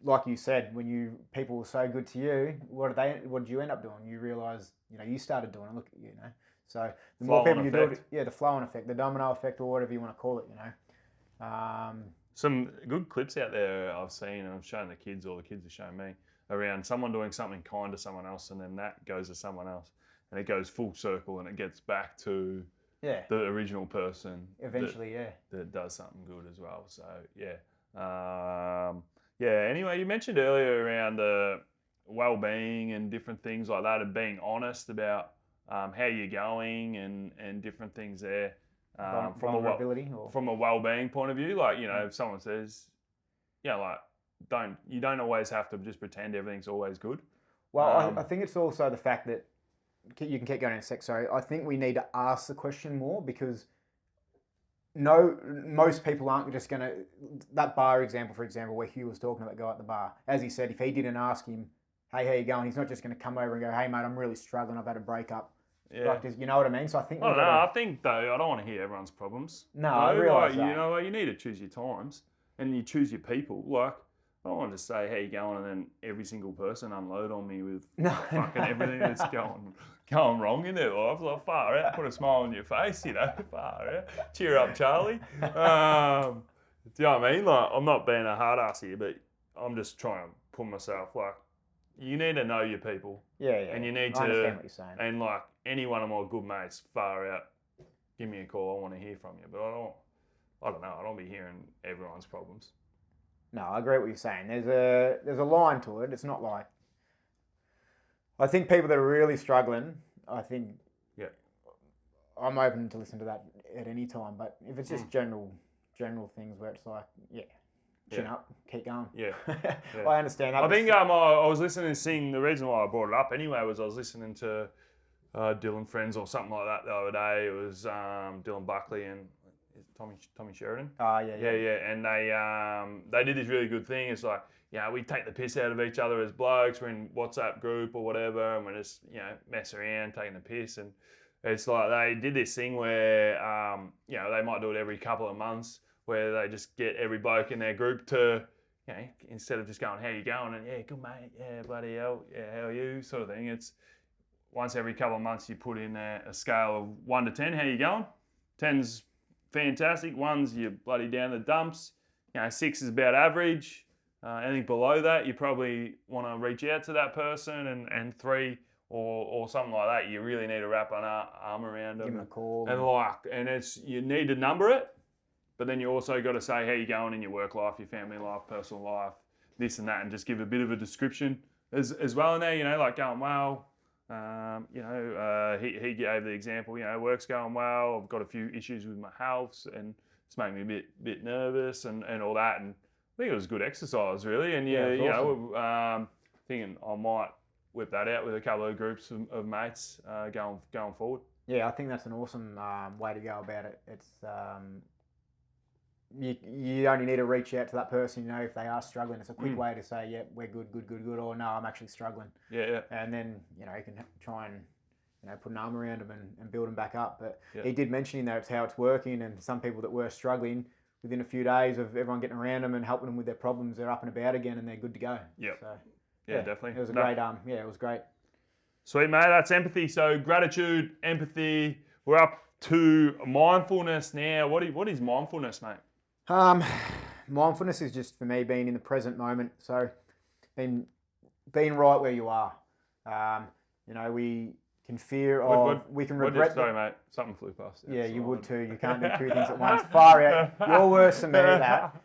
like you said, when people were so good to you, what did you end up doing? You realise, you started doing it. Look at you, So the more people you do it, the flow-on effect, the domino effect, or whatever you want to call it, Some good clips out there I've seen, and I've shown the kids, or the kids have shown me, around someone doing something kind to someone else, and then that goes to someone else, and it goes full circle, and it gets back to the original person eventually, that does something good as well. So anyway, you mentioned earlier around the well-being and different things like that, and being honest about how you're going and different things there. Vulnerability, from a well-being point of view, like if someone says, you don't always have to just pretend everything's always good. Well, I think it's also the fact that you can keep going in a sec. Sorry, I think we need to ask the question more, because most people aren't just going to. That bar example, for example, where Hugh was talking about the guy at the bar, as he said, if he didn't ask him, "Hey, how you going?" He's not just going to come over and go, "Hey, mate, I'm really struggling. I've had a breakup." Yeah. Like, you know what I mean? So I think. I think though, I don't want to hear everyone's problems. No, I realise that. You need to choose your times, and you choose your people. Like, I don't want to say how you going, and then every single person unload on me with fucking everything that's going wrong in their life. Like, far out, put a smile on your face, far out. Cheer up, Charlie. Do you know what I mean? Like, I'm not being a hard ass here, but I'm just trying to put myself, like, you need to know your people. Yeah. And you need I understand what you're saying. And like any one of my good mates, far out, give me a call. I want to hear from you. But I don't know. I don't be hearing everyone's problems. No, I agree with what you're saying. There's a line to it. It's not like. I think people that are really struggling, I'm open to listen to that at any time. But if it's just general things where it's like, chin up, keep going. Yeah. I understand that. I think I was listening to sing. The reason why I brought it up anyway was I was listening to Dylan Friends or something like that the other day. It was Dylan Buckley and Tommy Sheridan. Yeah. And they did this really good thing. It's like, we take the piss out of each other as blokes. We're in WhatsApp group or whatever, and we're just mess around, taking the piss. And it's like they did this thing where they might do it every couple of months, where they just get every bloke in their group to, instead of just going, how you going? And good mate, bloody hell, how are you? Sort of thing. It's once every couple of months you put in a scale of 1 to 10, how you going? 10's fantastic. 1's you're bloody down the dumps. 6 is about average. Anything below that, you probably want to reach out to that person. And 3 or something like that, you really need to wrap an arm around them. Give them a call. And you need to number it. But then you also got to say how you're going in your work life, your family life, personal life, this and that, and just give a bit of a description as well in there, like going, well, He gave the example. Work's going well. I've got a few issues with my health, and it's making me a bit nervous and all that. And I think it was good exercise, really. And awesome. Thinking I might whip that out with a couple of groups of mates going forward. Yeah, I think that's an awesome way to go about it. It's you only need to reach out to that person, if they are struggling. It's a quick way to say, yeah, we're good, or no, I'm actually struggling. Yeah. And then, you can try and, put an arm around them and build them back up. But he did mention in there it's how it's working, and some people that were struggling, within a few days of everyone getting around them and helping them with their problems, they're up and about again and they're good to go. Yeah. So, yeah, definitely. It was it was great. Sweet, mate. That's empathy. So gratitude, empathy. We're up to mindfulness now. What is mindfulness, mate? Mindfulness is just, for me, being in the present moment. So being right where you are. We can fear of, we can regret. Sorry, mate. Something flew past. Yeah, you would too. You can't do two things at once. Far out. You're worse than me at that.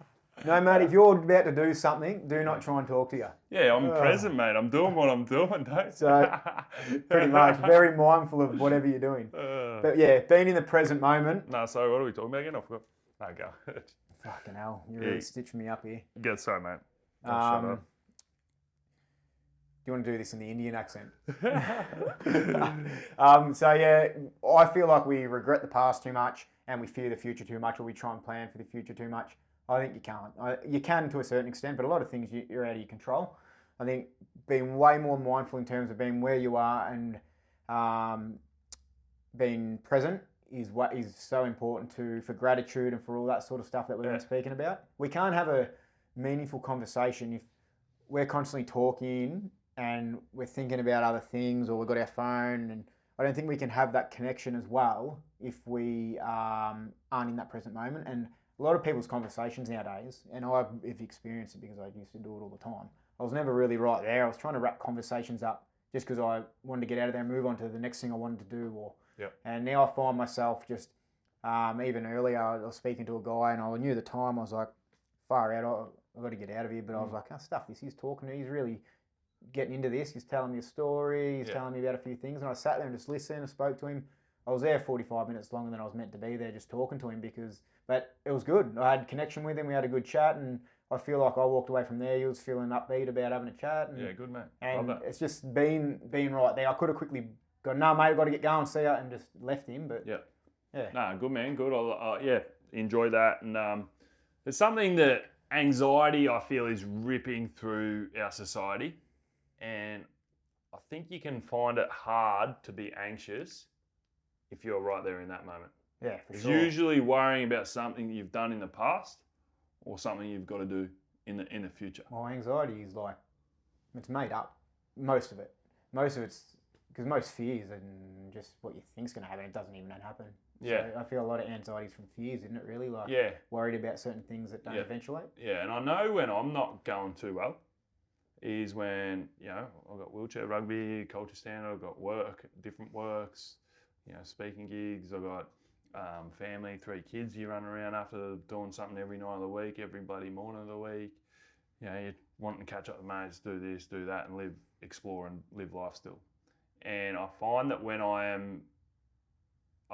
No, mate, if you're about to do something, do not try and talk to you. Yeah, I'm present, mate. I'm doing what I'm doing, don't So, pretty much, very mindful of whatever you're doing. But yeah, being in the present moment. No, sorry, what are we talking about again? I forgot. No, go. Fucking hell, you're really stitching me up here. Yeah, sorry, mate. Shut up. Do you want to do this in the Indian accent? So yeah, I feel like we regret the past too much and we fear the future too much, or we try and plan for the future too much. I think you can't. You can to a certain extent, but a lot of things you're out of your control. I think being way more mindful in terms of being where you are and being present is what is so important for gratitude and for all that sort of stuff that we've been speaking about. We can't have a meaningful conversation if we're constantly talking and we're thinking about other things, or we've got our phone, and I don't think we can have that connection as well if we aren't in that present moment. And a lot of people's conversations nowadays, and I've experienced it because I used to do it all the time, I was never really right there. I was trying to wrap conversations up just because I wanted to get out of there and move on to the next thing I wanted to do. And now I find myself just, even earlier, I was speaking to a guy and I knew the time, I was like, far out, I've got to get out of here. But I was like, stuff this, he's talking to me, he's really getting into this, he's telling me a story, he's telling me about a few things. And I sat there and just listened and spoke to him. I was there 45 minutes longer than I was meant to be there, just talking to him but it was good. I had connection with him, we had a good chat, and I feel like I walked away from there, he was feeling upbeat about having a chat. And, yeah, good, mate. And it's just being right there. I could have quickly gone, no, mate, I've got to get going, see ya, and just left him, but yeah. No, good, man, good. Enjoy that. And it's something that anxiety, I feel, is ripping through our society. And I think you can find it hard to be anxious if you're right there in that moment. Yeah, for it's sure. usually worrying about something you've done in the past or something you've got to do in the future. Well, anxiety is it's made up. Most of it's because most fears and just what you think's going to happen, it doesn't even happen. Yeah. So I feel a lot of anxiety is from fears, isn't it really? Worried about certain things that don't eventuate. Yeah, and I know when I'm not going too well is when, I've got wheelchair rugby, culture standard, I've got work, different works, speaking gigs, I've got family, 3 kids you run around after doing something every night of the week, every bloody morning of the week. You're wanting to catch up with mates, do this, do that, and explore and live life still. And I find that when I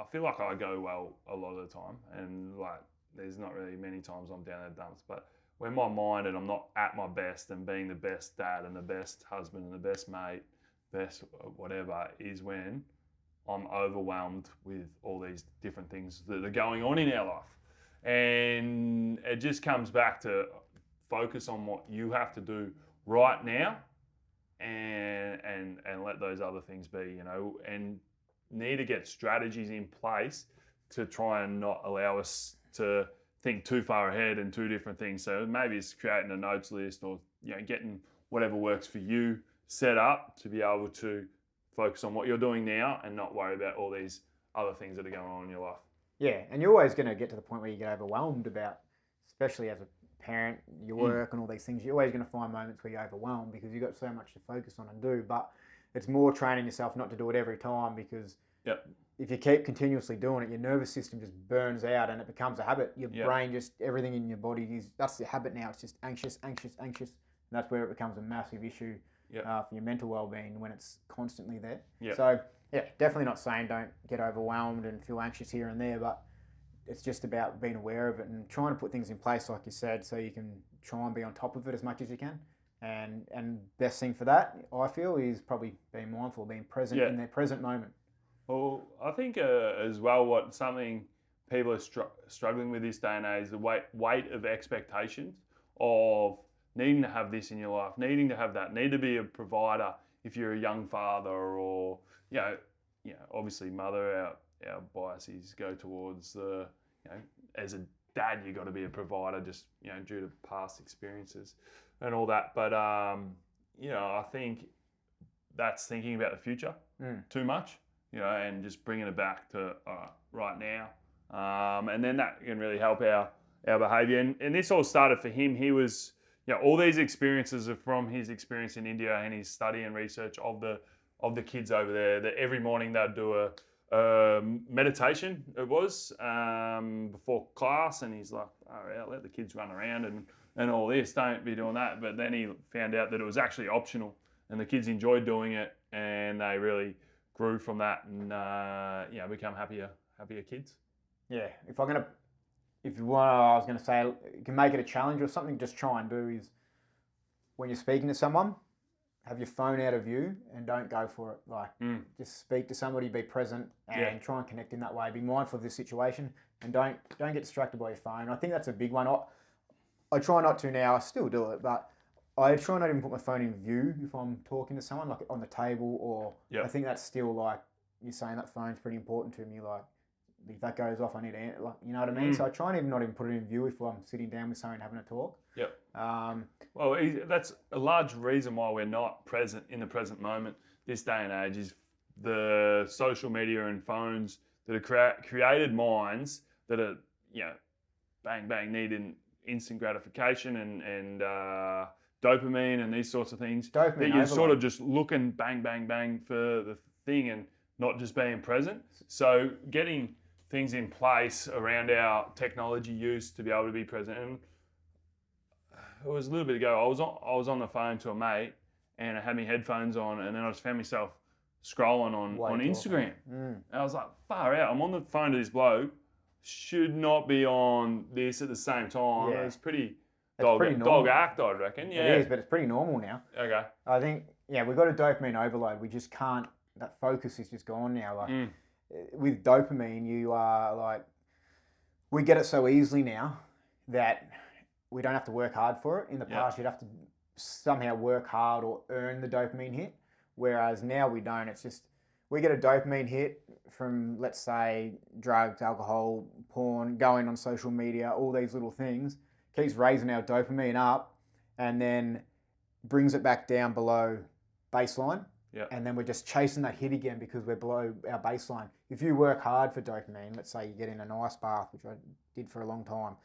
feel like I go well a lot of the time, and there's not really many times I'm down in the dumps, but when my mind and I'm not at my best and being the best dad and the best husband and the best mate, best whatever, is when I'm overwhelmed with all these different things that are going on in our life. And it just comes back to focus on what you have to do right now and let those other things be, and need to get strategies in place to try and not allow us to think too far ahead and 2 different things. So maybe it's creating a notes list or getting whatever works for you set up to be able to focus on what you're doing now and not worry about all these other things that are going on in your life. Yeah, and you're always going to get to the point where you get overwhelmed about, especially as a parent, your work and all these things. You're always going to find moments where you're overwhelmed because you've got so much to focus on and do. But it's more training yourself not to do it every time, because if you keep continuously doing it, your nervous system just burns out and it becomes a habit. Your brain just, everything in your body that's the habit now. It's just anxious. And that's where it becomes a massive issue for your mental well-being when it's constantly there. Yeah. So, yeah, definitely not saying don't get overwhelmed and feel anxious here and there, but it's just about being aware of it and trying to put things in place, like you said, so you can try and be on top of it as much as you can. And best thing for that, I feel, is probably being mindful, being present in the present moment. Well, I think as well, something people are struggling with this day and age, the weight of expectations of needing to have this in your life, needing to have that, need to be a provider if you're a young father, or obviously mother. Our biases go towards as a dad, you got to be a provider, just due to past experiences and all that. But I think that's thinking about the future too much. And just bringing it back to right now. And then that can really help our behaviour. And this all started for him. He was, all these experiences are from his experience in India and his study and research of the kids over there. That every morning they'd do a meditation, it was, before class. And he's like, let the kids run around and all this. Don't be doing that. But then he found out that it was actually optional and the kids enjoyed doing it and they really grew from that and become happier kids. Yeah, if you want, I was going to say, you can make it a challenge or something. Just try and do is when you're speaking to someone, have your phone out of view and don't go for it. Like just speak to somebody, be present, and try and connect in that way. Be mindful of the situation and don't get distracted by your phone. I think that's a big one. I try not to now. I still do it, but I try not even put my phone in view if I'm talking to someone, like on the table, or I think that's still like you're saying that phone's pretty important to me. Like if that goes off, I need to answer, like, you know what I mean? So I try and even not even put it in view if I'm sitting down with someone having a talk. Yep. Well, that's a large reason why we're not present in the present moment this day and age is the social media and phones that have created minds that are, bang, bang, needing instant gratification and dopamine and these sorts of things. Dopamine that you're overload. sort of just looking bang, bang, bang for the thing and not just being present. So getting things in place around our technology use to be able to be present. And it was a little bit ago, I was on the phone to a mate and I had my headphones on and then I just found myself scrolling on Instagram. And I was like, far out, I'm on the phone to this bloke, should not be on this at the same time. Yeah. It's pretty normal. dog act, I reckon. Yeah. It is, but it's pretty normal now. Okay. I think, we've got a dopamine overload. We just can't, that focus is just gone now. Like with dopamine, you are like, we get it so easily now that we don't have to work hard for it. In the past, you'd have to somehow work hard or earn the dopamine hit. Whereas now we don't. It's just, we get a dopamine hit from, let's say, drugs, alcohol, porn, going on social media, all these little things, keeps raising our dopamine up and then brings it back down below baseline. Yep. And then we're just chasing that hit again because we're below our baseline. If you work hard for dopamine, let's say you get in a nice bath, which I did for a long time,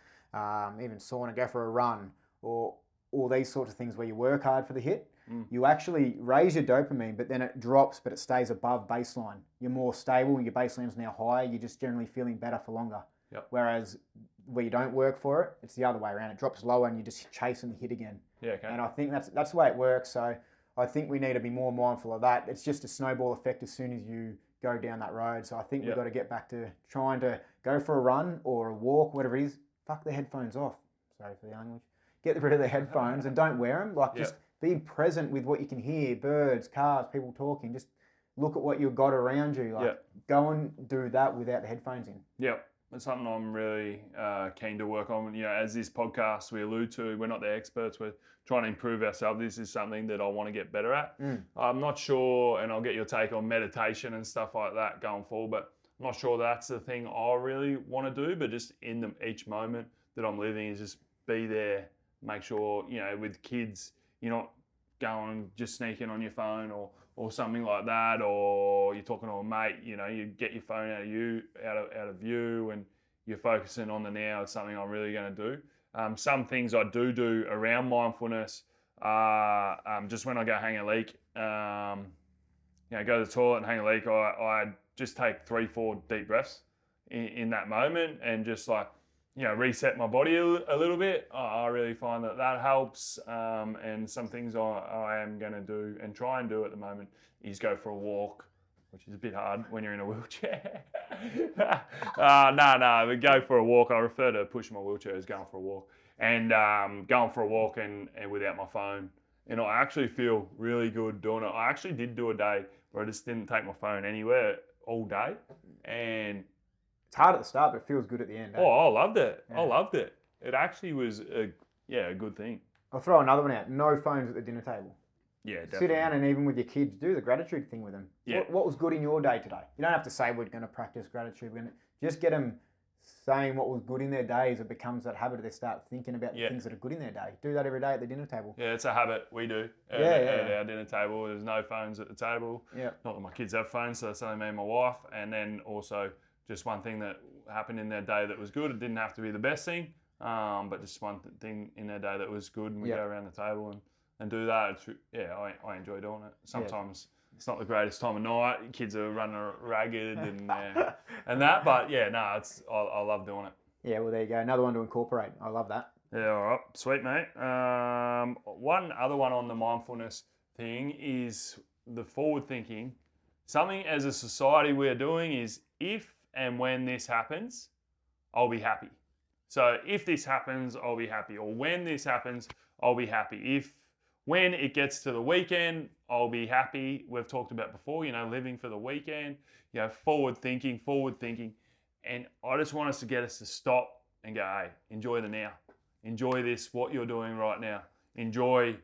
even sauna, go for a run, or all these sorts of things where you work hard for the hit, you actually raise your dopamine, but then it drops, but it stays above baseline. You're more stable, your baseline's now higher, you're just generally feeling better for longer. Yep. Whereas where you don't work for it, it's the other way around. It drops lower and you're just chasing the hit again. Yeah, okay. And I think that's the way it works. So I think we need to be more mindful of that. It's just a snowball effect as soon as you go down that road. So I think we've got to get back to trying to go for a run or a walk, whatever it is. Fuck the headphones off. Sorry for the language. Get rid of the headphones and don't wear them. Like just be present with what you can hear, birds, cars, people talking. Just look at what you've got around you. Like go and do that without the headphones in. Yep. It's something I'm really keen to work on. As this podcast we allude to, we're not the experts. We're trying to improve ourselves. This is something that I want to get better at. I'm not sure, and I'll get your take on meditation and stuff like that going forward, but I'm not sure that's the thing I really want to do, but just in each moment that I'm living is just be there, make sure, with kids, you're not going just sneaking on your phone or something like that, or you're talking to a mate, you get your phone out of view and you're focusing on the now. It's something I'm really going to do. Some things I do around mindfulness, just when I go hang a leak, go to the toilet and hang a leak, I just take 3-4 deep breaths in that moment and just like reset my body a little bit. I really find that helps. And some things I am going to do and try and do at the moment is go for a walk, which is a bit hard when you're in a wheelchair. No, but go for a walk. I refer to pushing my wheelchair as going for a walk. And going for a walk and without my phone. And I actually feel really good doing it. I actually did do a day where I just didn't take my phone anywhere all day. And it's hard at the start, but it feels good at the end. Oh, I loved it. Yeah. I loved it. It actually was a good thing. I'll throw another one out. No phones at the dinner table. Yeah, definitely. Sit down and even with your kids, do the gratitude thing with them. Yeah. What was good in your day today? You don't have to say we're going to practice gratitude. We're going to just get them saying what was good in their days. It becomes that habit. They start thinking about the things that are good in their day. Do that every day at the dinner table. Yeah, it's a habit we do at our dinner table. There's no phones at the table. Yeah. Not that my kids have phones, so that's only me and my wife. And then also just one thing that happened in their day that was good. It didn't have to be the best thing, but just one thing in their day that was good. And we go around the table and do that. I enjoy doing it. Sometimes it's not the greatest time of night. Kids are running ragged and that, but I love doing it. Yeah, well, there you go. Another one to incorporate. I love that. Yeah, all right. Sweet, mate. One other one on the mindfulness thing is the forward thinking. Something as a society we're doing is if and when this happens, I'll be happy. So if this happens, I'll be happy. Or when this happens, I'll be happy. When it gets to the weekend, I'll be happy. We've talked about before, living for the weekend, forward thinking. And I just want us to get us to stop and go, hey, enjoy the now. Enjoy this, what you're doing right now. Enjoy,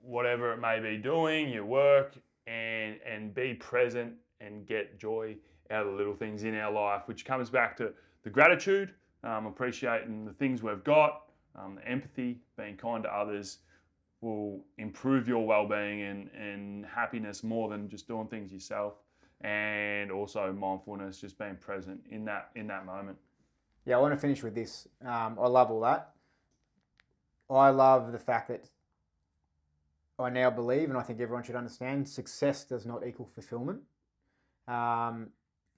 whatever it may be doing, your work, and be present and get joy out of the little things in our life, which comes back to the gratitude, appreciating the things we've got, the empathy, being kind to others will improve your well-being and happiness more than just doing things yourself, and also mindfulness, just being present in that moment. Yeah, I want to finish with this. I love all that. I love the fact that I now believe, and I think everyone should understand, success does not equal fulfillment. How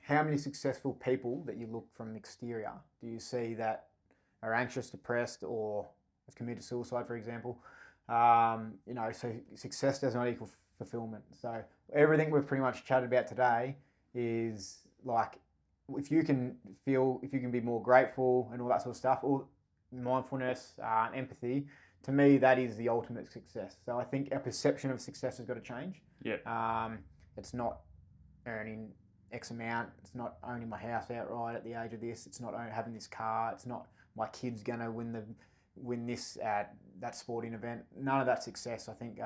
many successful people that you look from the exterior do you see that are anxious, depressed, or have committed suicide, for example? So success does not equal fulfillment. So everything we've pretty much chatted about today is like, if you can be more grateful and all that sort of stuff, or mindfulness, empathy, to me, that is the ultimate success. So I think our perception of success has got to change. Yeah. It's not earning X amount. It's not owning my house outright at the age of this. It's not having this car. It's not my kid's going to win this at that sporting event. None of that success. I think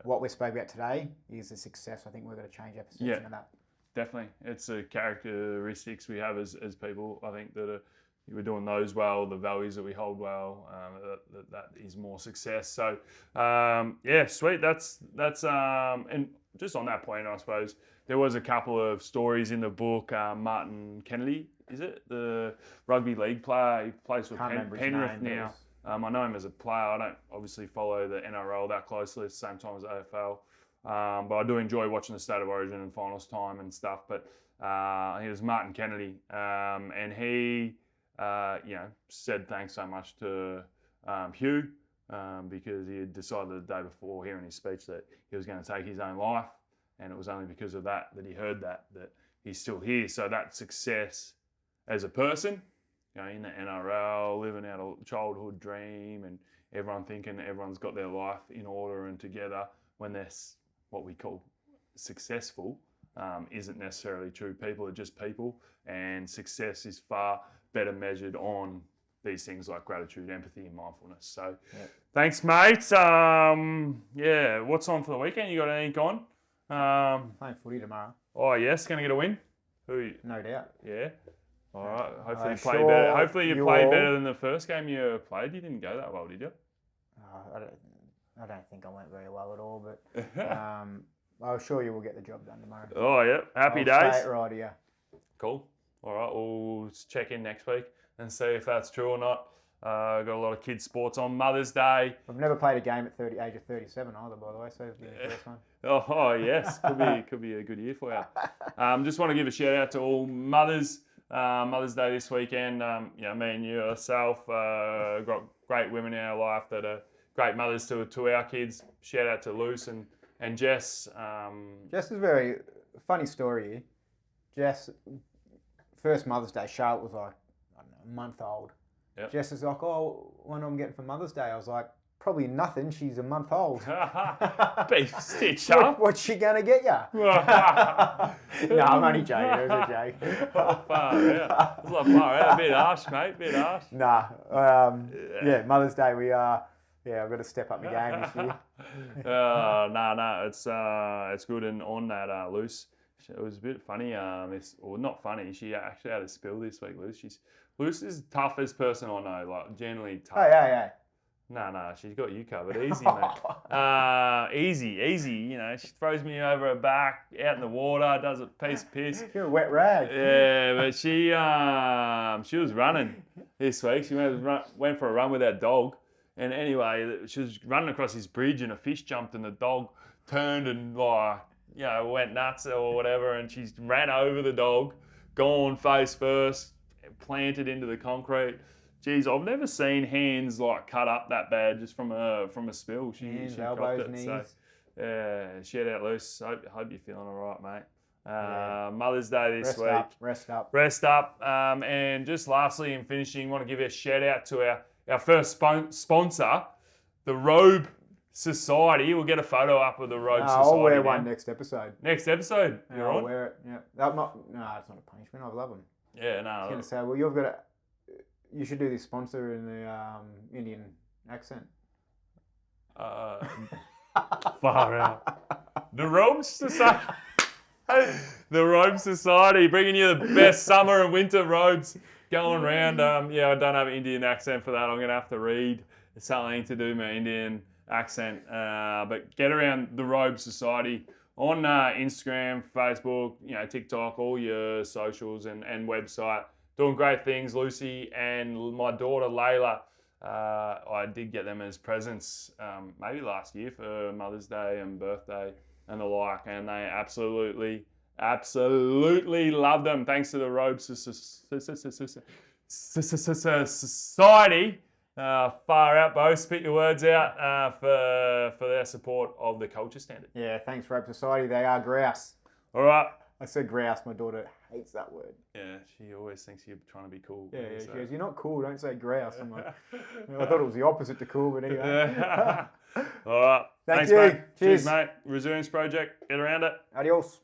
what we spoke about today is a success. I think we're going to change our perception of that. Definitely. It's the characteristics we have as people. I think that we're doing those well, the values that we hold well, that is more success. So, sweet. That's and just on that point, I suppose, there was a couple of stories in the book. Martin Kennedy, is it? The rugby league player. He plays for Penrith now. I know him as a player. I don't obviously follow the NRL that closely at the same time as AFL. But I do enjoy watching the State of Origin and finals time and stuff. But he was Martin Kennedy, and he, said thanks so much to Hugh because he had decided the day before here in his speech that he was going to take his own life, and it was only because of that he heard that he's still here. So that success as a person, in the NRL, living out a childhood dream, and everyone thinking everyone's got their life in order and together, when they're what we call successful, isn't necessarily true. People are just people, and success is far better measured on these things like gratitude, empathy, and mindfulness. So, Thanks, mate. What's on for the weekend? You got anything on? Playing footy tomorrow. Oh yes, going to get a win. No doubt. Yeah. All right. Hopefully you play better. Hopefully you play better than the first game you played. You didn't go that well, did you? I don't think I went very well at all, but I'm sure you will get the job done tomorrow. Oh, yeah. Happy days. Say it right here. Cool. All right. We'll check in next week and see if that's true or not. Got a lot of kids' sports on Mother's Day. I've never played a game at age of 37 either, by the way, so it'll be the first one. Oh, yes. Could be a good year for you. Just want to give a shout out to all mothers Mother's Day this weekend. Me and you yourself got great women in our life that are great mothers to our kids. Shout out to Luce and Jess. Jess is a very funny story. Jess, first Mother's Day, Charlotte was like, I don't know, a month old. Yep. Jess is like, oh, what am I getting for Mother's Day? I was like, probably nothing. She's a month old. Beef stitch up. What's she going to get you? No, I'm only joking. It was a joke. It's a lot far out. A bit harsh, mate. Bit harsh. Nah. Mother's Day, I've got to step up my game this year. It's good. And on that, Luce, it was a bit funny. Not funny. She actually had a spill this week, Luce. Luce is the toughest person I know, like generally tough. Hey. No, she's got you covered. Easy, mate. Easy. You know, she throws me over her back, out in the water, does a piece of piss. You're a wet rag. Yeah, but she was running this week. She went for a run with that dog. And anyway, she was running across this bridge and a fish jumped and the dog turned and went nuts or whatever. And she ran over the dog, gone face first, planted into the concrete. Geez, I've never seen hands like cut up that bad just from a spill. She elbows, knees. So, shout out, Luce. Hope you're feeling all right, mate. Mother's Day this week. Rest up. And just lastly, in finishing, want to give a shout out to our first sponsor, the Robe Society. We'll get a photo up of the Robe Society. I'll wear one next episode. You're I'll on? wear it. Yeah. It's not a punishment. I love them. Yeah, no. I was going to say, well, you should do this sponsor in the Indian accent. Far out. The Robe Society. The Robe Society, bringing you the best summer and winter robes going around. I don't have an Indian accent for that. I'm going to have to read something to do my Indian accent. But get around the Robe Society on Instagram, Facebook, TikTok, all your socials and website. Doing great things. Lucy and my daughter Layla, I did get them as presents maybe last year for Mother's Day and birthday and the like, and they absolutely love them. Thanks to the Robe Society. Far out, Bo. Spit your words out for their support of the culture standard. Yeah, thanks, Robe Society. They are grouse. All right. I said grouse. My daughter hates that word. Yeah, she always thinks you're trying to be cool. Yeah, she goes, you're not cool, don't say grouse. I'm like, I thought it was the opposite to cool, but anyway. All right. Thanks, mate. Cheers, mate. Resilience Project. Get around it. Adios.